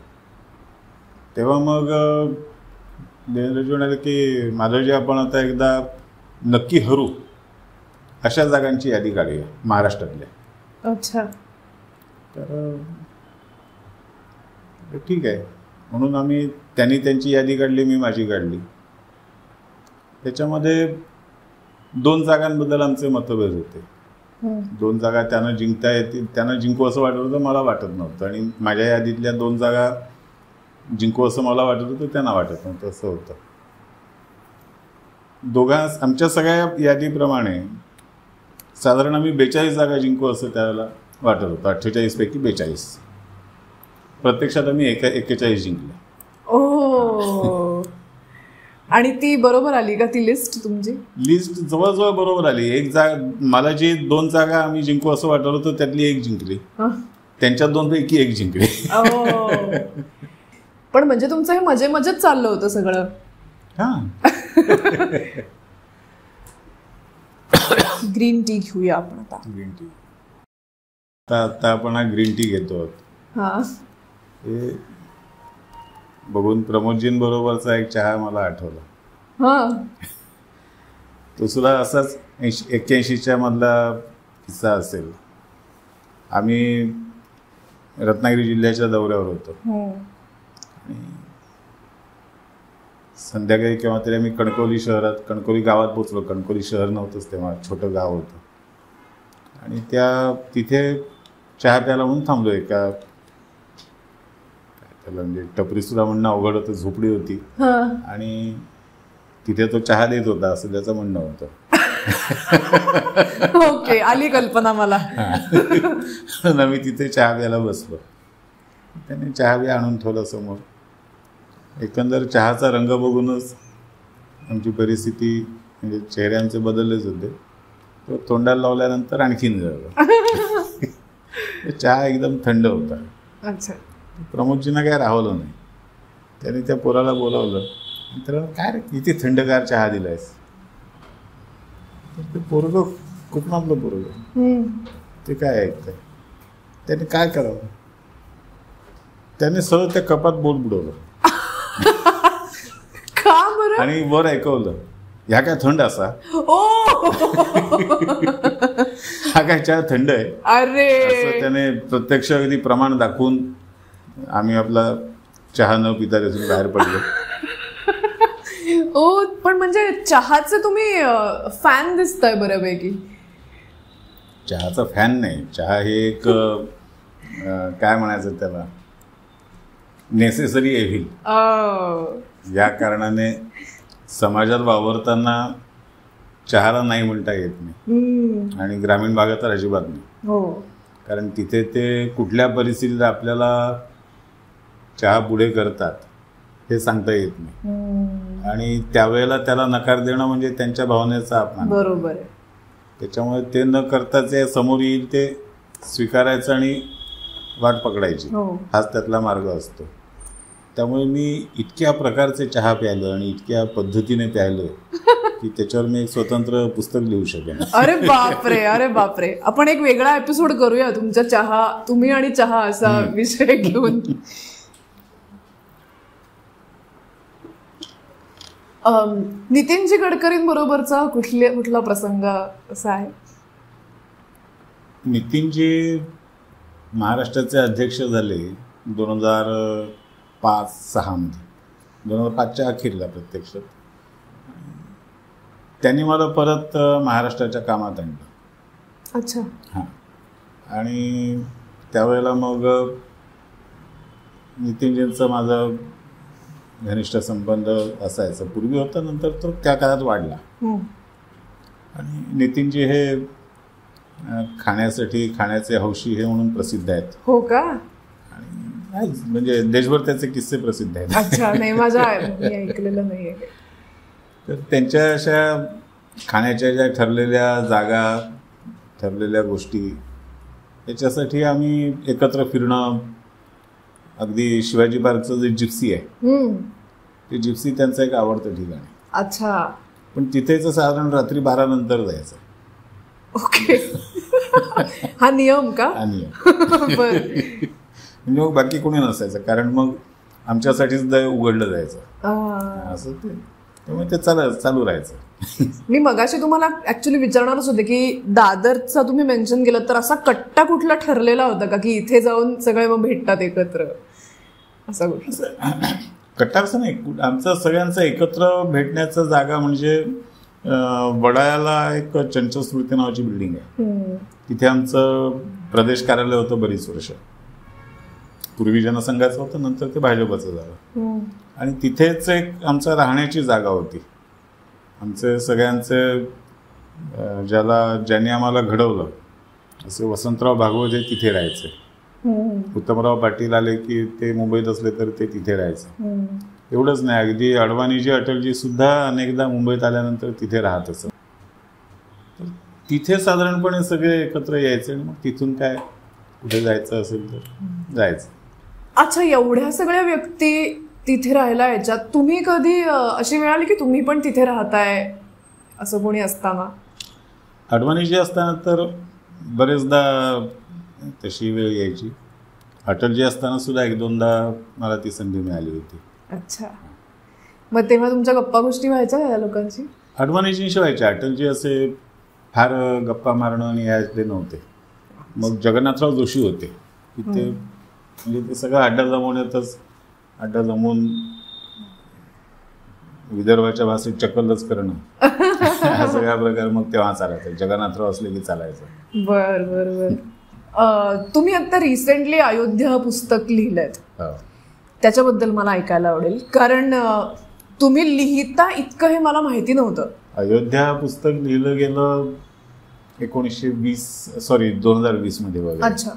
तेव्हा मग देवेंद्रजी म्हणाले की माधवजी आपण आता एकदा नक्की हरू अशा जागांची यादी काढूया महाराष्ट्रातल्या. अच्छा. तर ठीक आहे म्हणून त्यांनी त्यांची यादी काढली, मी माझी काढली. त्याच्यामध्ये 2 जागांबद्दल आमचे मतभेद होते. 2 जागा त्यांना जिंकता येतील, त्यांना जिंकू असं वाटत होतं, मला वाटत नव्हतं. आणि माझ्या यादीतल्या 2 जागा जिंकू असं मला वाटत होतं, त्यांना वाटत नव्हतं. असं होतं. आमच्या सगळ्या यादीप्रमाणे साधारण आम्ही 42 जागा जिंकू असं त्यावेळेला वाटत होतं. 48 पैकी 42. प्रत्यक्षात आम्ही 41 जिंकले. ओ. आणि ती बरोबर आली का ती लिस्ट तुमची? लिस्ट जवळजवळ बरोबर आली. एक जागा मला जी 2 जागा आम्ही जिंकू असं वाटत होतं त्यातली 1 जिंकली, त्यांच्या 2 पैकी 1 जिंकली. पण म्हणजे तुमचं हे मजेत चाललं होतं सगळं. ग्रीन टी घेऊया आपण आता. ग्रीन टी आता आपण ग्रीन टी घेतो. हे बघून प्रमोदजींबरोबरचा एक चहा मला आठवला. तो सुद्धा असाच 81च्या मधला किस्सा असेल. आम्ही रत्नागिरी जिल्ह्याच्या दौऱ्यावर होतो. संध्याकाळी केव्हा तरी आम्ही कणकवली गावात पोचलो. कणकवली शहर नव्हतंच तेव्हा, छोटं गाव होतं. आणि तिथे चहा प्यायला म्हणून थांबलो. एका त्याला म्हणजे टपरी सुद्धा म्हणणं अवघड होतं, झोपडी होती आणि तिथे तो चहा देत होता असं त्याचं म्हणणं होतं. ओके, आली कल्पना मला. मी तिथे चहा प्यायला बसलो. त्याने चहा बी आणून ठेवला समोर. एकंदर चहाचा रंग बघूनच आमची परिस्थिती म्हणजे चेहरे आमचे बदललेच होते. तो तोंडाला लावल्यानंतर आणखीन जळलं. चहा एकदम थंड होता. अच्छा. प्रमोदजींना काय राहवलं नाही. त्याने त्या पोराला बोलावलं. तर काय रे किती थंडगार चहा दिलायस. ते पोरगं कोकणातलं पोरगं ते काय ऐकतंय. त्याने काय करावं. त्याने सहज त्या कपात बोट बुडवलं आणि वर ऐकवलं, ह्या काय थंड असा. हा काय चहा थंड आहे. अरे असं त्याने प्रत्यक्ष अगदी प्रमाण दाखवून आम्ही आपला चहा न पिता त्यातून बाहेर पडलो. पण म्हणजे चहाचे तुम्ही फॅन दिसताय बऱ्यापैकी. चहाचा फॅन नाही. चहा हे एक काय म्हणायचं त्याला, नेसेसरी एव्हिल. या कारणाने समाजात वावरताना चहाला नाही म्हणता येत नाही. आणि ग्रामीण भागात तर अजिबात नाही. कारण तिथे ते कुठल्या परिस्थितीत आपल्याला चहा पुढे करतात हे सांगता येत नाही. आणि त्यावेळेला त्याला नकार देणं म्हणजे त्यांच्या भावनेचा अपमान. बरोबर आहे. त्याच्यामुळे ते न करताच जे समोर येईल ते स्वीकारायचं आणि वाट पकडायची. हाच त्यातला मार्ग असतो. त्यामुळे मी इतक्या प्रकारचे चहा प्यायलं आणि इतक्या पद्धतीने प्यायलं की त्याच्यावर मी एक स्वतंत्र पुस्तक लिहू शकेन. अरे बापरे, अरे बापरे. आपण एक वेगळा एपिसोड करूया तुमच्या चहा, तुम्ही आणि चहा असा विषय घेऊन. नितीनजी गडकरींबरोबरचा कुठला प्रसंग असा आहे? नितीनजी महाराष्ट्राचे अध्यक्ष झाले 2005-06 मध्ये. 2005च्या अखेरला प्रत्यक्षात. त्यांनी मला परत महाराष्ट्राच्या कामात आणलं. अच्छा. हां. आणि त्यावेळेला मग नितीनजींचा माझा घनिष्ठ संबंध असायचा. पूर्वी होता, नंतर तो त्या काळात वाढला. आणि नितीनजी हे खाण्याचे हौशी हे म्हणून प्रसिद्ध आहेत. हो का? आणि म्हणजे देशभर त्याचे किस्से प्रसिद्ध आहेत. अच्छा. नाही, माझा ऐकलेलं नाहीये. तर त्यांच्या अशा खाण्याच्या ज्या ठरलेल्या जागा, ठरलेल्या गोष्टी, याच्यासाठी आम्ही एकत्र फिरणं. अगदी शिवाजी पार्कचं जे जिप्सी आहे ते जिप्सी त्यांचं एक आवडतं ठिकाण आहे. अच्छा. पण तिथेच साधारण रात्री 12 नंतर जायचं. ओके. हा नियम का? हा नियम. म्हणजे मग बाकी कोणी नसायचं. कारण मग आमच्यासाठीच उघडलं जायचं असं ते. त्यामुळे ते चालू राहायचं. मी मगाशी तुम्हाला ऍक्च्युली विचारणारच होते की दादरचा तुम्ही मेन्शन केलं तर असा कट्टा कुठला ठरलेला होता का की इथे जाऊन सगळे मग भेटतात एकत्र, असा कुठला कट्टा? असं नाही, आमचा सगळ्यांचा एकत्र भेटण्याचा जागा म्हणजे वडाळ्याला एक चंचल स्मृती नावाची बिल्डिंग आहे. तिथे आमचं प्रदेश कार्यालय होतं बरीच वर्ष. पूर्वी जनसंघाचं होतं, नंतर ते भाजपचं झालं. आणि तिथेच एक आमचं राहण्याची जागा होती. आमचे सगळ्यांचे ज्यांनी आम्हाला घडवलं असे वसंतराव भागवत हे तिथे राहायचे. उत्तमराव पाटील आले की ते मुंबईत असले तर ते तिथे राहायचे. एवढंच नाही, अगदी अडवाणीजी अटलजी सुद्धा अनेकदा मुंबईत आल्यानंतर तिथे राहत असत. तिथे साधारणपणे सगळे एकत्र यायचे आणि मग तिथून काय कुठे जायचं असेल तर जायचं. अच्छा, एवढ्या सगळ्या व्यक्ती तिथे राहायला याच्यात तुम्ही कधी अशी वेळ आली की तुम्ही पण तिथे राहताय असं कोणी असताना? अडवाणीजी असताना तर बरेचदा तशी वेळ यायची. अटलजी असताना सुद्धा एक दोनदा मला ती संधी मिळाली होती. अच्छा, मग तेव्हा तुमच्या गप्पा गोष्टी व्हायच्या या लोकांची? अडवाणीजींशी व्हायच्या. अटलजी असे फार गप्पा मारणं आणि यातले नव्हते. मग जगन्नाथराव जोशी होते की ते म्हणजे ते सगळं अड्डा जमवण्यातच, अड्डा जमवून विदर्भाच्या भाषेत चक्कलच करणं हा सगळा प्रकार मग तेव्हा चालायचा. जगन्नाथराव असले की चालायचं. बर बर बर. तुम्ही आता रिसेंटली अयोध्या पुस्तक लिहिलंय, त्याच्याबद्दल मला ऐकायला आवडेल, कारण तुम्ही लिहिता इतकं हे मला माहिती नव्हतं. अयोध्या पुस्तक लिहिलं गेलं 2020 मध्ये बघा. अच्छा,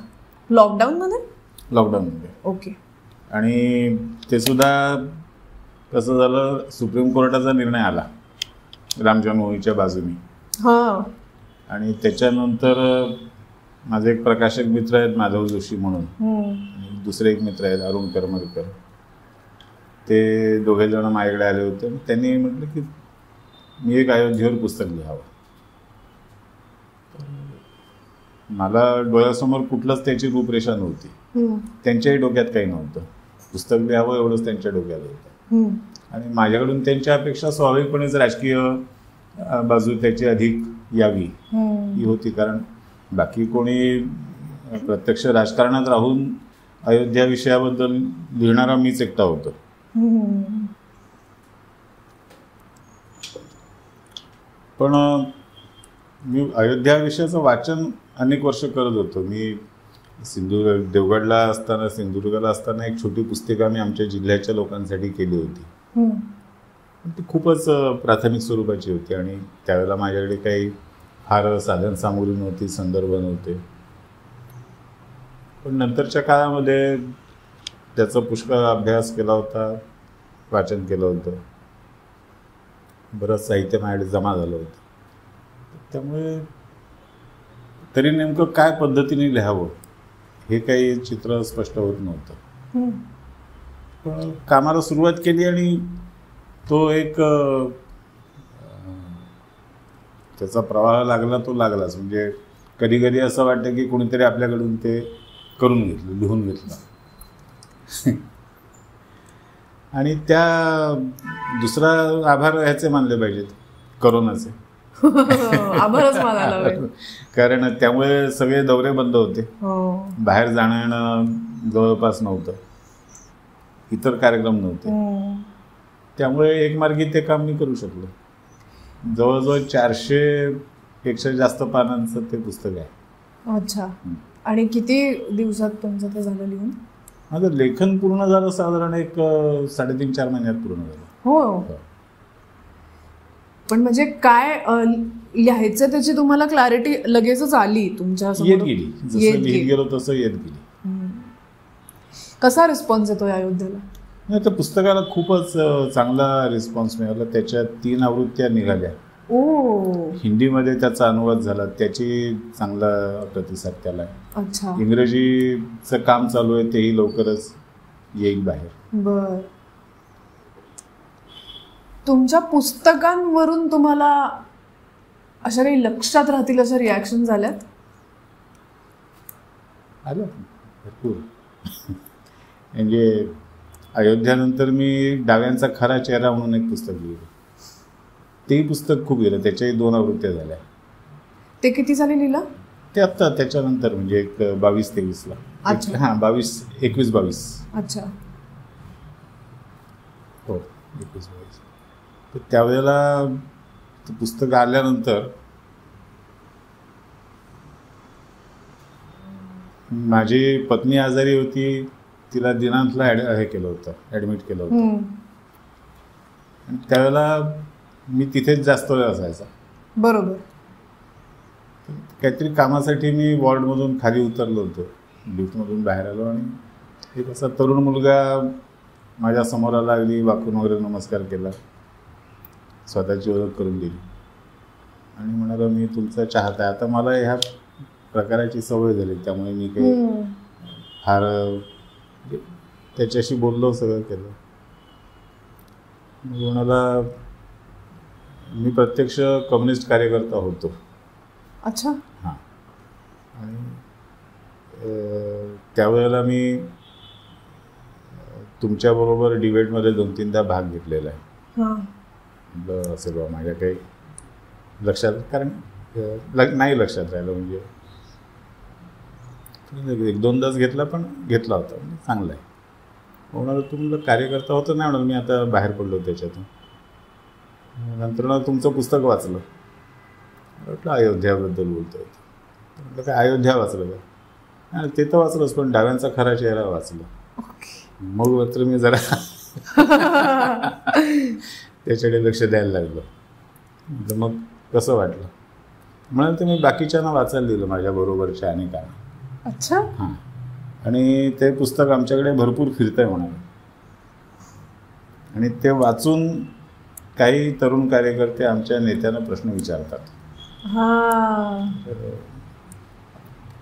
लॉकडाऊन मध्ये? लॉकडाऊन मध्ये. ओके. आणि ते सुद्धा कसं झालं, सुप्रीम कोर्टाचा निर्णय आला राम जन्मभूमीच्या बाजूने. हां. आणि त्याच्यानंतर माझे एक प्रकाशक मित्र आहेत माधव जोशी म्हणून, दुसरे एक मित्र आहेत अरुण करमरकर. ते दोघे जण माझ्याकडे आले होते. त्यांनी म्हटलं की मी एक अयोध्येवर पुस्तक लिहावं. मला डोळ्यासमोर कुठलंच त्याची रूपरेषा नव्हती. त्यांच्याही डोक्यात काही नव्हतं. पुस्तक लिहावं एवढंच त्यांच्या डोक्यात होतं. आणि माझ्याकडून त्यांच्या अपेक्षा स्वाभाविकपणेच राजकीय बाजू त्याची अधिक यावी ही होती. कारण बाकी कोणी प्रत्यक्ष राजकारणात राहून अयोध्या विषयाबद्दल लिहिणारा मीच एकटा होतो. पण मी अयोध्या विषयाचं वाचन अनेक वर्ष करत होतो. मी देवगडला असताना, सिंधुदुर्गला असताना एक छोटी पुस्तिका मी आमच्या जिल्ह्याच्या लोकांसाठी केली होती. ती खूपच प्राथमिक स्वरूपाची होती आणि त्यावेळेला माझ्याकडे काही फार साधन सामुग्री नव्हती, संदर्भ नव्हते. पण नंतरच्या काळामध्ये त्याचा पुष्कळ अभ्यास केला होता, वाचन केलं होतं, बरंच साहित्य माझ्याकडे जमा झालं होतं. त्यामुळे तरी नेमकं काय पद्धतीने लिहावं हे काही चित्र स्पष्ट होत नव्हतं. पण कामाला सुरुवात केली आणि तो एक त्याचा प्रवाह लागला, तो लागलाच. म्हणजे कधी कधी असं वाटतं की कोणीतरी आपल्याकडून ते करून घेतलं, लिहून घेतलं. आणि त्या दुसरा आभार ह्याचे मानले पाहिजेत, करोनाचे. आभारच मानायला पाहिजे. कारण त्यामुळे सगळे दौरे बंद होते, बाहेर जाणं येणं जवळपास नव्हतं, इतर कार्यक्रम नव्हते. त्यामुळे एक मार्गी ते काम मी करू शकलो. जवळजवळ 400 पेक्षा जास्त पानांचं ते पुस्तक आहे. अच्छा. आणि किती दिवसात तुमचं ते झालं लिहून? माझं लेखन पूर्ण झालं साधारण एक 3.5-4 महिन्यात पूर्ण झालं. हो. पण म्हणजे काय लिहायचं त्याची तुम्हाला क्लॅरिटी लगेचच आली तुमच्या समोर? येत गेली, जसं लिहित गेलो तसं येत गेली. कसा रिस्पॉन्स येतो अयोध्येला? नाही, त्या पुस्तकाला खूपच चांगला रिस्पॉन्स मिळाला. त्याच्या 3 आवृत्त्या निघाल्या. हिंदीमध्ये त्याचा अनुवाद झाला, त्याची चांगला प्रतिसाद त्याला आहे. अच्छा. इंग्रजीचं काम चालू आहे, तेही लवकरच येईल बाहेर. बर. तुमच्या पुस्तकांवरून तुम्हाला अशा काही लक्षात राहतील अशा रिॲक्शन झाल्यात? आलं भरपूर. म्हणजे अयोध्यानंतर मी डाव्यांचा खरा चेहरा म्हणून एक पुस्तक लिहिलं. तेही पुस्तक खूप गेलं, त्याच्याही 2 आवृत्त्या झाल्या. ते किती साली लिहिलं? ते आत्ता त्याच्यानंतर म्हणजे एक 22-23ला. अच्छा. हां, 21-22. अच्छा. हो, 21-22. तर त्यावेळेला ते पुस्तक आल्यानंतर माझी पत्नी आजारी होती, तिला दिनांतला हे केलं होतं, ॲडमिट केलं होतं. आणि त्यावेळेला मी तिथेच जास्त वेळ असायचा. बरोबर. काहीतरी कामासाठी मी वॉर्डमधून खाली उतरलो होतो, लिफ्टमधून बाहेर आलो आणि एक असा तरुण मुलगा माझ्या समोर आला, अगदी वाकून वगैरे नमस्कार केला, स्वतःची ओळख करून दिली आणि म्हणाला मी तुमचा चाहता आहे. आता मला ह्या प्रकाराची सवय झाली, त्यामुळे मी काही फार त्याच्याशी बोललो, सगळं केलं. म्हणाला मी प्रत्यक्ष कम्युनिस्ट कार्यकर्ता होतो. अच्छा. हां. आणि त्यावेळेला मी तुमच्याबरोबर डिबेटमध्ये 2-3दा भाग घेतलेला आहे. म्हटलं असेल बा, माझ्या काही लक्षात, कारण नाही लक्षात राहिलं, म्हणजे 1-2दाच घेतला, पण घेतला होता, म्हणजे चांगला आहे. म्हणाल तुम्हाला कार्यकर्ता होतं नाही, म्हणाल मी आता बाहेर पडलो त्याच्यातून. नंतर तुमचं पुस्तक वाचलं, म्हटलं अयोध्याबद्दल बोलतो आहे. म्हटलं काय अयोध्या वाचलं का? ते तर वाचलंच, पण डाव्यांचा खरा चेहरा वाचलं. मग मात्र मी जरा त्याच्याकडे लक्ष द्यायला लागलो. तर मग कसं वाटलं म्हणून ते मी बाकीच्यांना वाचायला दिलं, माझ्याबरोबरच्या अनेकांना. अच्छा. हां. आणि ते पुस्तक आमच्याकडे भरपूर फिरतं आहे म्हणाले. आणि ते वाचून काही तरुण कार्यकर्ते आमच्या नेत्यांना प्रश्न विचारतात.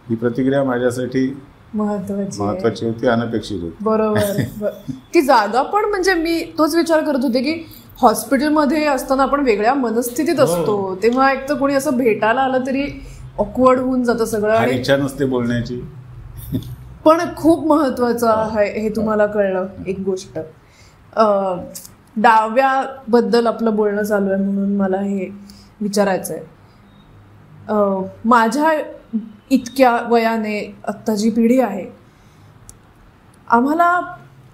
ही प्रतिक्रिया माझ्यासाठी महत्वाची होती, अनपेक्षित होती. बरोबर. ती जागा पण, म्हणजे मी तोच विचार करत होते की हॉस्पिटलमध्ये असताना आपण वेगळ्या मनस्थितीत असतो, तेव्हा एक तर कोणी असं भेटायला आलं तरी ऑकवर्ड होऊन जातं सगळं, आणि इच्छा नसते बोलण्याची. पण खूप महत्वाचं आहे हे तुम्हाला कळलं. एक गोष्ट, डाव्याबद्दल आपलं बोलणं चालू आहे म्हणून मला हे विचारायचं आहे. माझ्या इतक्या वयाने आत्ता जी पिढी आहे, आम्हाला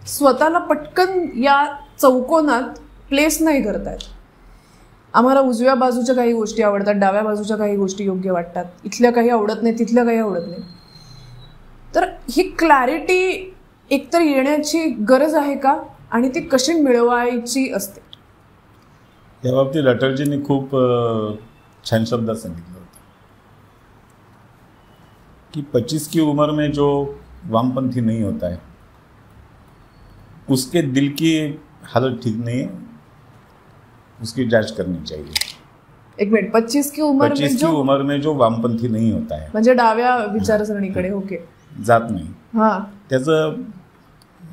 स्वतःला पटकन या चौकोनात प्लेस नाही करतायत. आम्हाला उजव्या बाजूच्या काही गोष्टी आवडतात, डाव्या बाजूच्या काही गोष्टी योग्य वाटतात, इथल्या काही आवडत नाही, तिथल्या काही आवडत नाही. तर ही क्लॅरिटी एकतर येण्याची गरज आहे का, आणि ती कशी मिळवायची असते? या बाबतीत अटलजींनी खूप छान शब्दात सांगितलं होतं की 25 की उम्र में जो वामपंथी नहीं होता है उसके दिल की हालत ठीक नहीं है, उसकी जांच करनी चाहिए. एक मिनिट, 25 की उम्र में जो वामपंथी नहीं होता है, म्हणजे डाव्या विचारसरणीकडे ओके जात नाही, त्याचं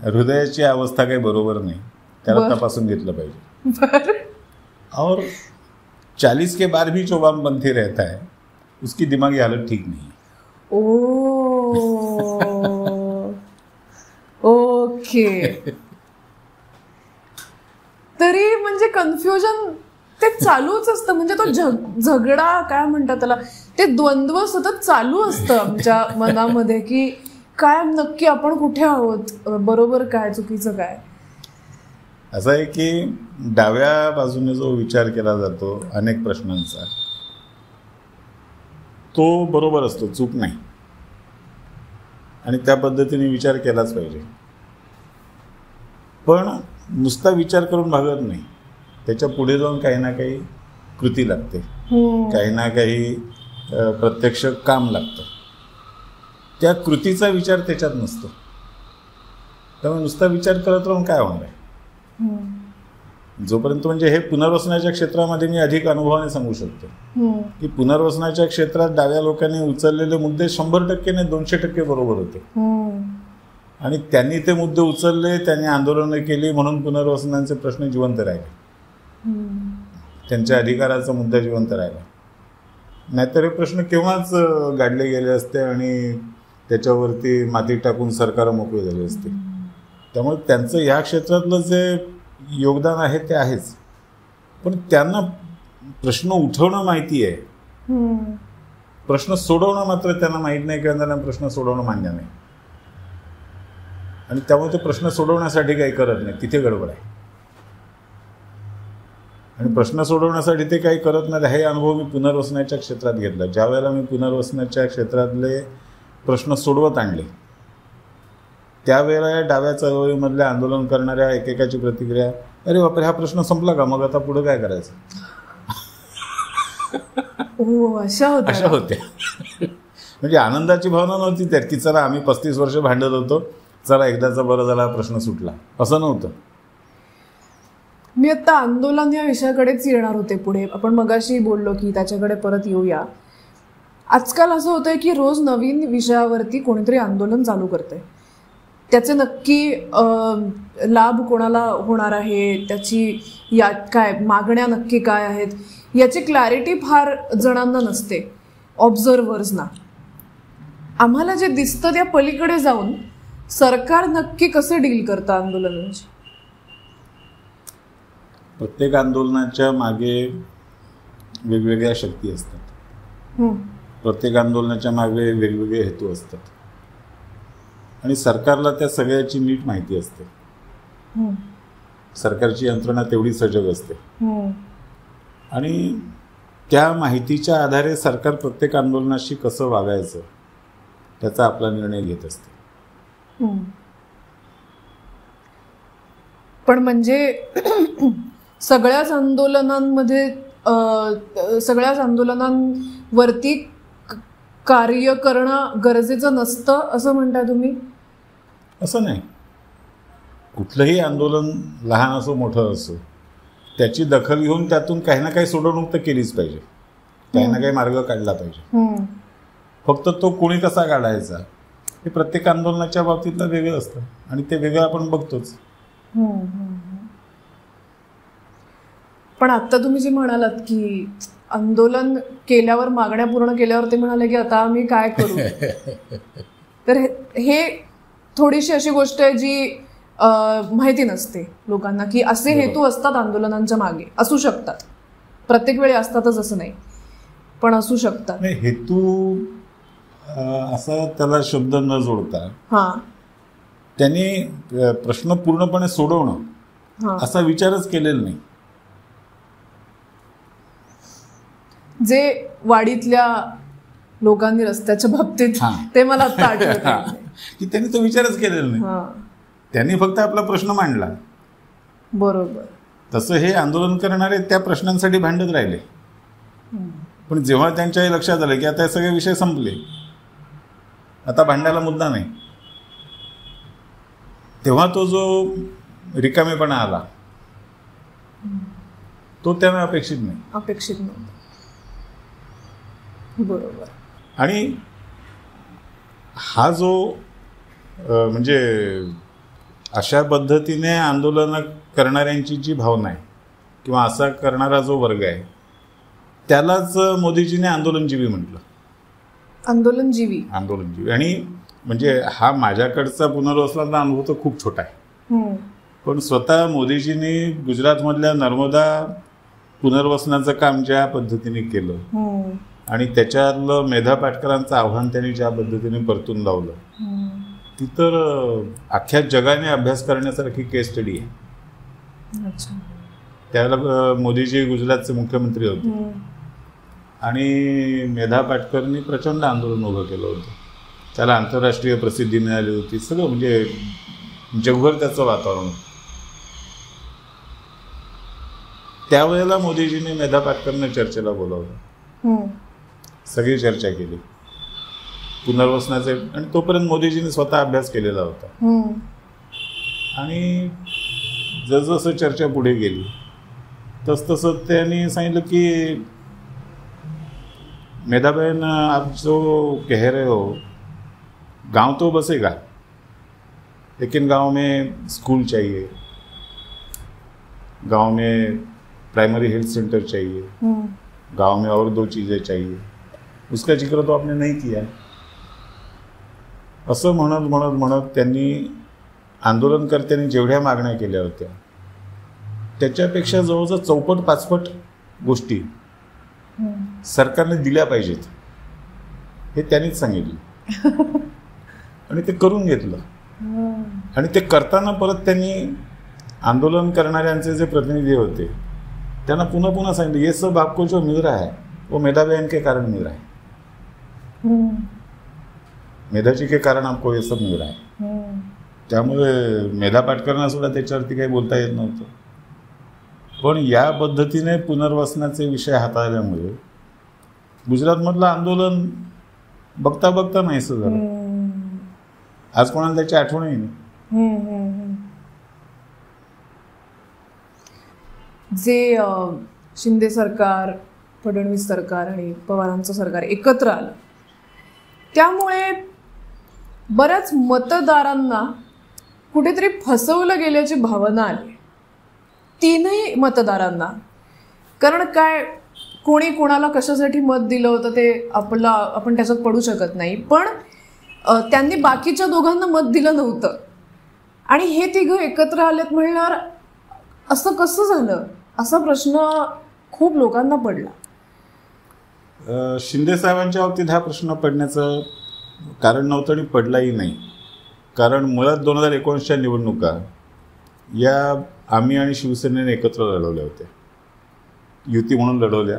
हृदयाची अवस्था काही बरोबर नाही, त्याला तपासून घेतलं पाहिजे. और 40 के बाद भी जो वामपंथी रहता है उसकी दिमागी हालत ठीक नहीं है. ओके. तरी म्हणजे कन्फ्युजन ते चालूच असतं, म्हणजे तो झगडा काय म्हणतात त्याला, ते द्वंद्व सतत चालू असतं आमच्या मनामध्ये की काय नक्की आपण कुठे आहोत, बरोबर काय, चुकीचं काय. असं आहे की डाव्या बाजूने जो विचार केला जातो अनेक प्रश्नांचा, तो बरोबर असतो, चूक नाही, आणि त्या पद्धतीने विचार केलाच पाहिजे. पण नुसता विचार करून भागत नाही, त्याच्या पुढे जाऊन काही ना काही कृती लागते, काही ना काही प्रत्यक्ष काम लागतं. त्या कृतीचा विचार त्याच्यात नसतो. त्यामुळे नुसता विचार करत राहून काय होणार आहे. जोपर्यंत, म्हणजे हे पुनर्वसनाच्या क्षेत्रामध्ये मी अधिक अनुभवाने सांगू शकतो की पुनर्वसनाच्या क्षेत्रात डाव्या लोकांनी उचललेले मुद्दे 100% नाही 200% बरोबर होते. आणि त्यांनी ते मुद्दे उचलले, त्यांनी आंदोलनं केली, म्हणून पुनर्वसनाचे प्रश्न जिवंत राहिले, त्यांच्या अधिकाराचा मुद्दा जिवंत राहिला. नाहीतर हे प्रश्न केव्हाच गाडले गेले असते आणि त्याच्यावरती माती टाकून सरकार मोकळे झाले असते. त्यामुळे त्यांचं या क्षेत्रातलं जे योगदान आहे ते आहेच, पण त्यांना प्रश्न उठवणं माहिती आहे, प्रश्न सोडवणं मात्र त्यांना माहीत नाही किंवा त्यांना प्रश्न सोडवणं मान्य नाही. आणि त्यामुळे ते प्रश्न सोडवण्यासाठी काही करत नाही, तिथे गडबड आहे. आणि प्रश्न सोडवण्यासाठी ते काही करत नाही हे अनुभव मी पुनर्वसनाच्या क्षेत्रात घेतला. ज्या वेळेला मी पुनर्वसनाच्या क्षेत्रातले प्रश्न सोडवत आणले त्यावेळेला या डाव्या चळवळीमधल्या आंदोलन करणाऱ्या एकेकाची प्रतिक्रिया, अरे बापरे हा प्रश्न संपला का, मग आता पुढे काय करायचं. अशा होत्या. म्हणजे आनंदाची भावना नव्हती त्यात की चला आम्ही 35 वर्ष भांडत होतो, चला एकदाचा बरं झाला प्रश्न सुटला, असं नव्हतं. मी आता आंदोलन या विषयाकडेच येणार होते पुढे. आपण मगाशी बोललो की त्याच्याकडे परत येऊया. आजकाल असं होतंय की रोज नवीन विषयावरती कोणीतरी आंदोलन चालू करतंय. त्याचे नक्की लाभ कोणाला होणार आहे, त्याची या काय मागण्या नक्की काय आहेत याची क्लॅरिटी फार जणांना नसते, ऑब्झर्व्हर्सना. आम्हाला जे दिसतं त्या पलीकडे जाऊन सरकार नक्की कसं डील करतं आंदोलनांची. प्रत्येक आंदोलनाच्या मागे वेगवेगळ्या शक्ती असतात, प्रत्येक आंदोलनाच्या मागे वेगवेगळे हेतू असतात आणि सरकारला त्या सगळ्याची नीट माहिती असते. सरकारची यंत्रणा तेवढी सजग असते आणि त्या माहितीच्या आधारे सरकार प्रत्येक आंदोलनाशी कसं वागायचं त्याचा आपला निर्णय घेत असते. पण म्हणजे सगळ्याच आंदोलनांवरती कार्य करणं गरजेचं नसतं असं म्हणताय तुम्ही. असं नाही, कुठलंही आंदोलन लहान असो मोठं असो त्याची दखल घेऊन त्यातून काही ना काही सोडवणूक तर केलीच पाहिजे, काही ना काही मार्ग काढला पाहिजे. फक्त तो कोणी कसा काढायचा हे प्रत्येक आंदोलनाच्या बाबतीतलं वेगळं असतं आणि ते वेगळं आपण बघतोच. पण आता तुम्ही जे म्हणालात की आंदोलन केल्यावर मागण्या पूर्ण केल्यावर ते म्हणाले की आता आम्ही काय करू, तर हे थोडीशी अशी गोष्ट आहे जी माहिती नसते लोकांना की असे हेतू असतात आंदोलनांच्या मागे, असू शकतात, प्रत्येक वेळी असतातच असं नाही पण असू शकतात. हेतू असा त्याला शब्द न जोडता त्यांनी प्रश्न पूर्णपणे सोडवणं असा विचारच केलेला नाही. जे वाडीतल्या लोकांनी रस्त्याच्या बाबतीत ते मला आता आठवत की त्यांनी तो विचारच केलेला नाही, त्यांनी फक्त आपला प्रश्न मांडला. बरोबर. तसं हे आंदोलन करणारे त्या प्रश्नांसाठी भांडत राहिले, पण जेव्हा त्यांच्याही लक्षात आलं की आता हे सगळे विषय संपले, आता भांडायला मुद्दा नाही, तेव्हा तो जो रिकामेपणा आला तो त्यांना अपेक्षित नव्हता. बरोबर. आणि हा जो म्हणजे अशा पद्धतीने आंदोलन करणाऱ्यांची जी भावना आहे किंवा असा करणारा जो वर्ग आहे त्यालाच मोदीजीने आंदोलनजीवी म्हटलं. आंदोलनजीवी. आणि म्हणजे हा माझ्याकडचा पुनर्वसनाचा अनुभव तर खूप छोटा आहे, पण स्वतः मोदीजींनी गुजरातमधल्या नर्मदा पुनर्वसनाचं काम ज्या पद्धतीने केलं आणि त्याच्यातलं मेधा पाटकरांचं आव्हान त्यांनी ज्या पद्धतीने परतून लावलं ती तर अख्ख्या जगाने अभ्यास करण्यासारखी केस स्टडी आहे. त्यावेळेला मोदीजी गुजरातचे मुख्यमंत्री होते आणि मेधा पाटकरनी प्रचंड आंदोलन उभं केलं होतं, त्याला आंतरराष्ट्रीय प्रसिद्धी मिळाली होती, सगळं म्हणजे जगभर त्याचं वातावरण. त्यावेळेला मोदीजींनी मेधा पाटकरने चर्चेला बोलावलं, सगळी चर्चा केली पुनर्वसनाचे, आणि तोपर्यंत मोदीजींनी स्वतः अभ्यास केलेला होता. आणि जसजसं चर्चा पुढे गेली तसतसं त्यांनी सांगितलं की मेधा बहन आप जो कह रहे हो गांव तो बसेगा लेकिन गांव में स्कूल चाहिए, गांव में प्राइमरी हेल्थ सेंटर चाहिए, गांव में और 2 चीज़ें चाहिए, उसका जिक्र तो आपने नहीं किया. असं म्हणत त्यांनी आंदोलनकर्त्यांनी जेवढ्या मागण्या केल्या होत्या त्याच्यापेक्षा जवळजवळ चौपट पाचपट गोष्टी सरकारने दिल्या पाहिजेत हे त्यांनीच सांगितलं आणि ते करून घेतलं. आणि ते करताना परत त्यांनी आंदोलन करणाऱ्यांचे जे प्रतिनिधी होते त्यांना पुन्हा पुन्हा सांगितलं ये सब आपको जो मिल रहा है वो मेधा बहन के कारण मिल रहा है, मेधाजी के कारण आपको ये सब मिल रहा है. त्यामुळे मेधा पाटकरांना सुद्धा त्याच्यावरती काही बोलता येत नव्हतं. पण या पद्धतीने पुनर्वसनाचे विषय हाताळल्यामुळे गुजरातमधलं आंदोलन बघता बघता नाहीसं झालं. आज कोणाला त्याची आठवणही नाही. जे शिंदे सरकार, फडणवीस सरकार आणि पवारांचं सरकार एकत्र आलं त्यामुळे बऱ्याच मतदारांना कुठेतरी फसवलं गेल्याची भावना आली, तीनही मतदारांना. कारण काय, कोणी कोणाला कशासाठी मत दिलं होतं ते आपण त्याच्यात पडू शकत नाही, पण त्यांनी बाकीच्या दोघांना मत दिलं नव्हतं आणि हे तिघं एकत्र आलेत म्हणल्यावर असं कसं झालं असा प्रश्न खूप लोकांना पडला. शिंदे साहेबांच्या बाबतीत हा प्रश्न पडण्याचं कारण नव्हतं आणि पडलाही नाही. कारण मुळात 2019च्या निवडणुका या आम्ही आणि शिवसेनेने एकत्र लढवल्या होत्या, युती म्हणून लढवल्या.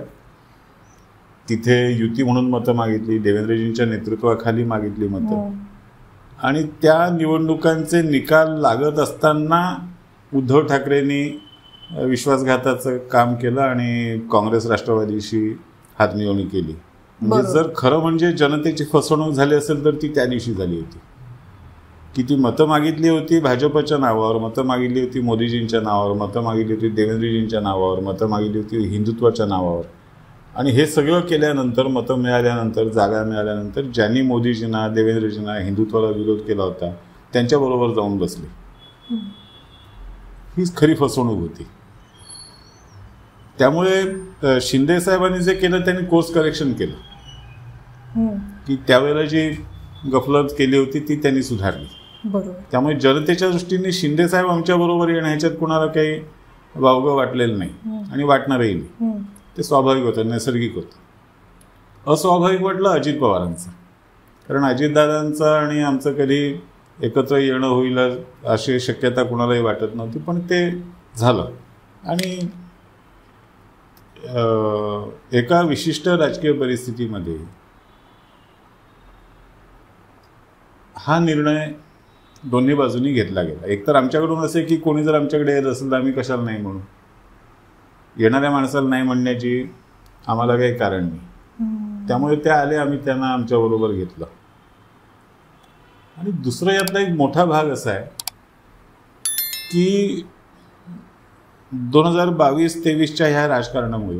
तिथे युती म्हणून मतं मागितली, देवेंद्रजींच्या नेतृत्वाखाली मागितली मतं. आणि त्या निवडणुकांचे निकाल लागत असताना उद्धव ठाकरेंनी विश्वासघाताचं काम केलं आणि काँग्रेस राष्ट्रवादीशी हातमिळवणी केली. म्हणजे जर खरं म्हणजे जनतेची फसवणूक झाली असेल तर ती त्या दिवशी झाली होती. किती मतं मागितली होती भाजपच्या नावावर, मतं मागितली होती मोदीजींच्या नावावर, मतं मागितली होती देवेंद्रजींच्या नावावर, मतं मागितली होती हिंदुत्वाच्या नावावर. आणि हे सगळं केल्यानंतर, मतं मिळाल्यानंतर, जागा मिळाल्यानंतर ज्यांनी मोदीजींना, देवेंद्रजींना, हिंदुत्वाला विरोध केला होता त्यांच्याबरोबर जाऊन बसले. हीच खरी फसवणूक होती. त्यामुळे शिंदे साहेबांनी जे केलं त्यांनी कोर्स करेक्शन केलं की त्यावेळेला जी गफलत केली होती ती त्यांनी सुधारली. त्यामुळे जनतेच्या दृष्टीने शिंदे साहेब आमच्याबरोबर येणं ह्याच्यात कुणाला काही वावगं वाटलेलं नाही आणि वाटणारही नाही. ते स्वाभाविक होतं, नैसर्गिक होतं. अस्वाभाविक वाटलं अजित पवारांचं. कारण अजितदादांचं आणि आमचं कधी एकत्र येणं होईल अशी शक्यता कुणालाही वाटत नव्हती, पण ते झालं. आणि एका विशिष्ट राजकीय परिस्थितीमध्ये हा निर्णय दोन्ही बाजूंनी घेतला गेला. एकतर आमच्याकडून असे की कोणी जर आमच्याकडे येत असेल तर आम्ही कशाला नाही म्हणू, येणाऱ्या माणसाला नाही म्हणण्याची आम्हाला काही कारण नाही. त्यामुळे ते आले, आम्ही त्यांना आमच्याबरोबर घेतलं. आणि दुसरं यातला एक मोठा भाग असा आहे की 2022-23च्या ह्या राजकारणामुळे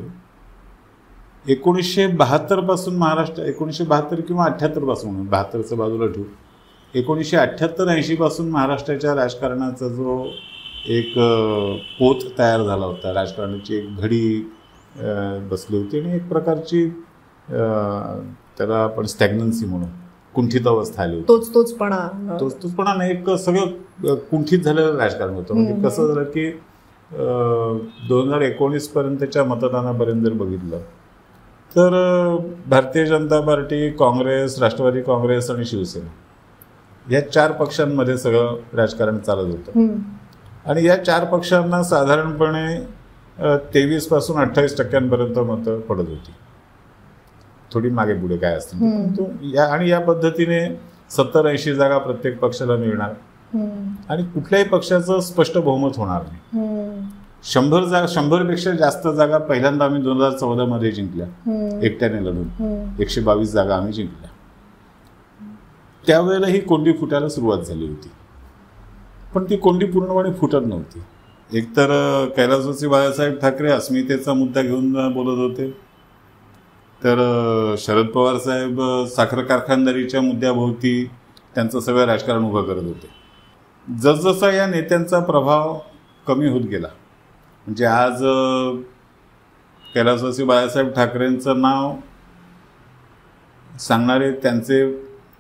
1972 पासून महाराष्ट्र, 1972 किंवा 78 पासून, 72चं बाजूला ठेवू, 1978-80 पासून महाराष्ट्राच्या राजकारणाचा जो एक पोत तयार झाला होता, राजकारणाची एक घडी बसली होती आणि एक प्रकारची त्याला आपण स्टॅग्नन्सी म्हणून कुंठित अवस्था आली होती. तोचपणा नाही, एक सगळं कुंठित झालेलं राजकारण होतं. म्हणजे कसं झालं की 2019 पर्यंतच्या मतदानापर्यंत जर बघितलं तर भारतीय जनता पार्टी, काँग्रेस, राष्ट्रवादी काँग्रेस आणि शिवसेना या 4 पक्षांमध्ये सगळं राजकारण चालत होतं. आणि या 4 पक्षांना साधारणपणे 23 पासून 28% मतं पडत होती. थोडी मागे पुढे काय असतील आणि या पद्धतीने 70-80 जागा प्रत्येक पक्षाला मिळणार आणि कुठल्याही पक्षाचं स्पष्ट बहुमत होणार नाही. 100 पेक्षा जास्त जागा पहिल्यांदा आम्ही 2014 मध्ये जिंकल्या एकट्याने लढून. 122 जागा आम्ही जिंकल्या. त्यावेळेला ही कोंडी फुटायला सुरुवात झाली होती, पण ती कोंडी पूर्णपणे फुटत नव्हती. एकतर कैलासवासी बाळासाहेब ठाकरे अस्मितेचा मुद्दा घेऊन बोलत होते, तर शरद पवार साहेब साखर कारखानदारीच्या मुद्द्याभोवती त्यांचं सगळं राजकारण उभं करत होते. जसजसा या नेत्यांचा प्रभाव कमी होत गेला, म्हणजे आज कैलासवासी बाळासाहेब ठाकरेंचं नाव सांगणारे त्यांचे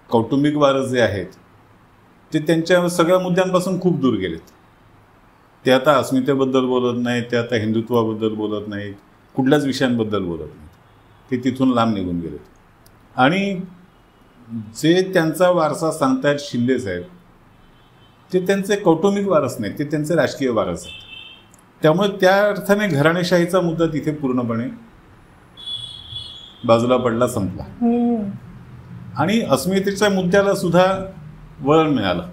कौटुंबिक वारस जे आहेत ते त्यांच्या सगळ्या मुद्द्यांपासून खूप दूर गेलेत. ते आता अस्मितेबद्दल बोलत नाहीत, ते आता हिंदुत्वाबद्दल बोलत नाहीत, कुठल्याच विषयांबद्दल बोलत नाहीत. ते तिथून लांब निघून गेलेत. आणि जे त्यांचा वारसा सांगतायत शिंदे साहेब, ते त्यांचे कौटुंबिक वारस नाहीत, ते त्यांचे राजकीय वारस आहेत. त्यामुळे त्या अर्थाने घराणेशाहीचा मुद्दा तिथे पूर्णपणे बाजूला पडला, संपला. आणि अस्मितेच्या मुद्द्याला सुद्धा वळण मिळालं.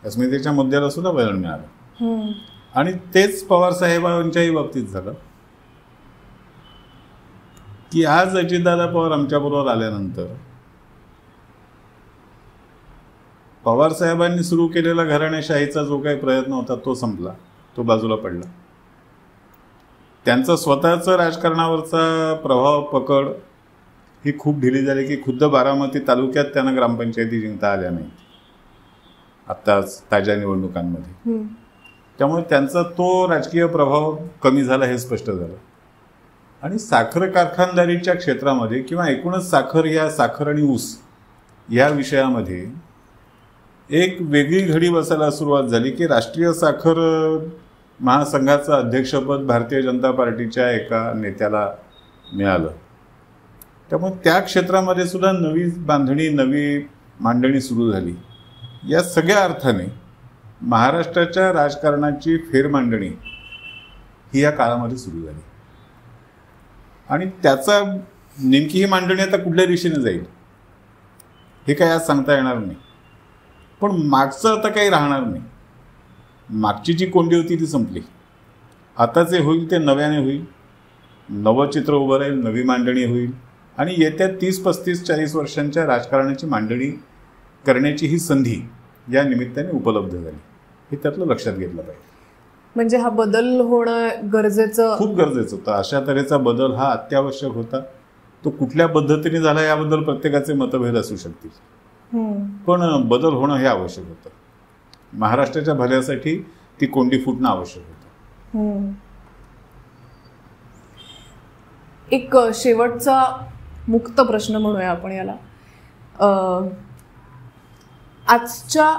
अस्मितेच्या मुद्द्याला सुद्धा वळण मिळालं. आणि तेच पवार साहेबांच्याही बाबतीत झालं की आज अजितदादा पवार आमच्याबरोबर आल्यानंतर पवार साहेबांनी सुरू केलेला घराणेशाहीचा जो काही प्रयत्न होता तो संपला, तो बाजूला पडला. त्यांचा स्वतःचा राजकारणावरचा प्रभाव पकड ही खूप ढिली झाली की खुद्द बारामती तालुक्यात त्यांना ग्रामपंचायती जिंकता आल्या नाहीत आत्ताच ताज्या निवडणुकांमध्ये. त्यामुळे त्यांचा तो राजकीय प्रभाव कमी झाला हे स्पष्ट झालं. आणि साखर कारखानदारीच्या क्षेत्रामध्ये किंवा एकूणच साखर आणि ऊस या विषयामध्ये एक वेगळी घडी बसायला सुरुवात झाली की राष्ट्रीय साखर महासंघाचं अध्यक्षपद भारतीय जनता पार्टीच्या एका नेत्याला मिळालं. त्यामुळे त्या क्षेत्रामध्ये सुद्धा नवी बांधणी, नवी मांडणी सुरू झाली. या सगळ्या अर्थाने महाराष्ट्राच्या राजकारणाची फेरमांडणी ही या काळामध्ये सुरू झाली. आणि त्याचा नेमकी ही मांडणी आता कुठल्या दिशेने जाईल हे काय आज सांगता येणार नाही. पण मागचं आता काही राहणार नाही. मागची जी कोंडी होती ती संपली. आता जे होईल ते नव्याने होईल. नवं चित्र उभं राहील, नवी मांडणी होईल. आणि येत्या 30, 35, 40 वर्षांच्या राजकारणाची मांडणी करण्याची ही संधी या निमित्ताने उपलब्ध झाली. हे त्यातलं लक्षात घेतलं पाहिजे. म्हणजे हा बदल होणं गरजेचं, खूप गरजेचं होतं. अशा तऱ्हेचा बदल हा अत्यावश्यक होता. तो कुठल्या पद्धतीने झाला याबद्दल प्रत्येकाचे मतभेद असू शकतील, पण बदल होणं हे आवश्यक होतं. महाराष्ट्राच्या भल्यासाठी ती कोंडी फुटणं आवश्यक होतं. एक शेवटचा मुक्त प्रश्न म्हणूया आपण याला. आजच्या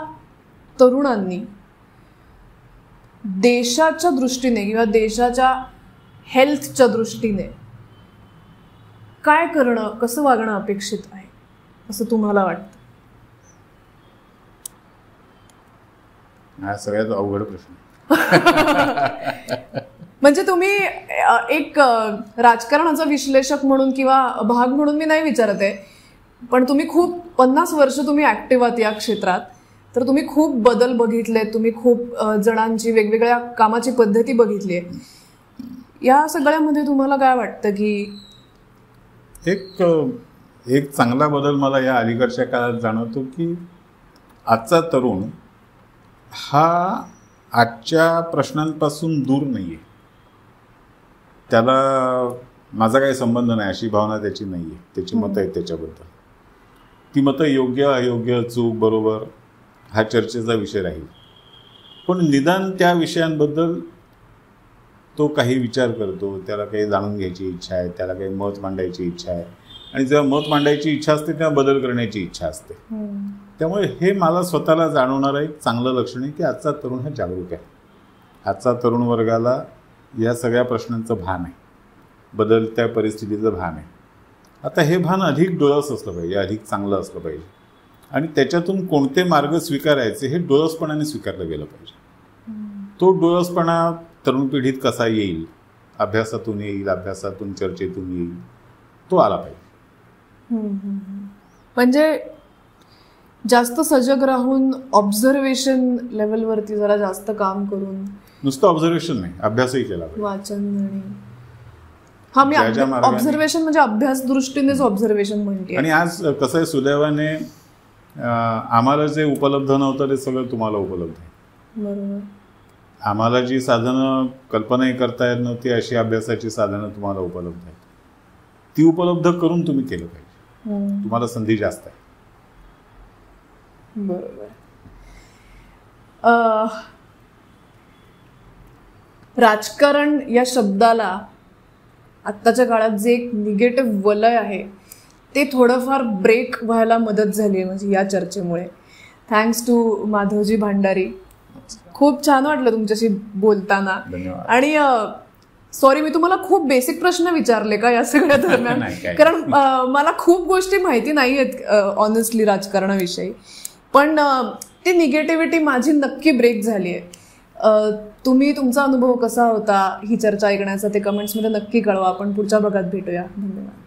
तरुणांनी देशाच्या दृष्टीने किंवा देशाच्या हेल्थच्या दृष्टीने काय करणं, कसं वागणं अपेक्षित आहे असं तुम्हाला वाटतं? हा सगळ्यात अवघड प्रश्न. म्हणजे तुम्ही एक राजकारणाचा विश्लेषक म्हणून किंवा भाग म्हणून मी नाही विचारत आहे, पण तुम्ही खूप 50 वर्ष तुम्ही ऍक्टिव्ह आहात या क्षेत्रात, तर तुम्ही खूप बदल बघितले, तुम्ही खूप जणांची वेगवेगळ्या कामाची पद्धती बघितली आहे. या सगळ्यामध्ये तुम्हाला काय वाटतं की एक चांगला बदल मला या अलीकडच्या काळात जाणवतो की आजचा तरुण हा आजच्या प्रश्नांपासून दूर नाही आहे. त्याला माझा काही संबंध नाही अशी भावना त्याची नाही आहे. त्याची मतं आहेत त्याच्याबद्दल. ती मतं योग्य, अयोग्य, चूक, बरोबर हा चर्चेचा विषय राहील. पण निदान त्या विषयांबद्दल तो काही विचार करतो, त्याला काही जाणून घ्यायची इच्छा आहे, त्याला काही मत मांडायची इच्छा आहे. आणि जेव्हा मत मांडायची इच्छा असते तेव्हा बदल करण्याची इच्छा असते. त्यामुळे हे मला स्वतःला जाणवणारं एक चांगलं लक्षण आहे की आजचा तरुण हा जागरूक आहे. आजचा तरुण वर्गाला या सगळ्या प्रश्नांचं भान आहे, बदलत्या परिस्थितीचं भान आहे. आता हे भान अधिक डोळस असलं पाहिजे, अधिक चांगलं असलं पाहिजे. आणि त्याच्यातून कोणते मार्ग स्वीकारायचे हे डोळसपणाने स्वीकारलं गेलं पाहिजे. तो डोळसपणा तरुण पिढीत कसा येईल, अभ्यासातून येईल, अभ्यासातून चर्चेतून येईल, तो आला पाहिजे. म्हणजे जास्त सजग राहून ऑब्झर्वेशन लेवलवरती जरा जास्त काम करून, नुसतं ऑब्झर्वेशन नाही, अभ्यासही केला पाहिजे. वाचन. हा, मी ऑब्झर्वेशन म्हणजे अभ्यास दृष्टीनेच ऑब्झर्वेशन म्हणते. आणि आज कसं आहे, सुदैवाने आम्हाला जे उपलब्ध नव्हतं ते सगळं तुम्हाला उपलब्ध आहे. बरोबर. आम्हाला जी साधनं कल्पनाही करता येत नव्हती अशी अभ्यासाची साधनं तुम्हाला उपलब्ध आहेत. ती उपलब्ध करून तुम्ही केलं पाहिजे. तुम्हाला संधी जास्त आहे. बरोबर. राजकारण या शब्दाला आत्ताच्या काळात जे एक निगेटिव्ह वलय आहे ते थोडंफार ब्रेक व्हायला मदत झाली आहे म्हणजे या चर्चेमुळे. थँक्स टू माधवजी भांडारी. खूप छान वाटलं तुमच्याशी बोलताना. धन्यवाद. आणि सॉरी, मी तुम्हाला खूप बेसिक प्रश्न विचारले का या सगळ्या दरम्यान? कारण मला खूप गोष्टी माहिती नाही आहेत ऑनेस्टली राजकारणाविषयी, पण ती निगेटिव्हिटी माझी नक्की ब्रेक झाली आहे. तुम्ही तुमचा अनुभव कसा होता ही चर्चा ऐकण्याचा ते कमेंट्समध्ये नक्की कळवा. आपण पुढच्या भागात भेटूया. धन्यवाद.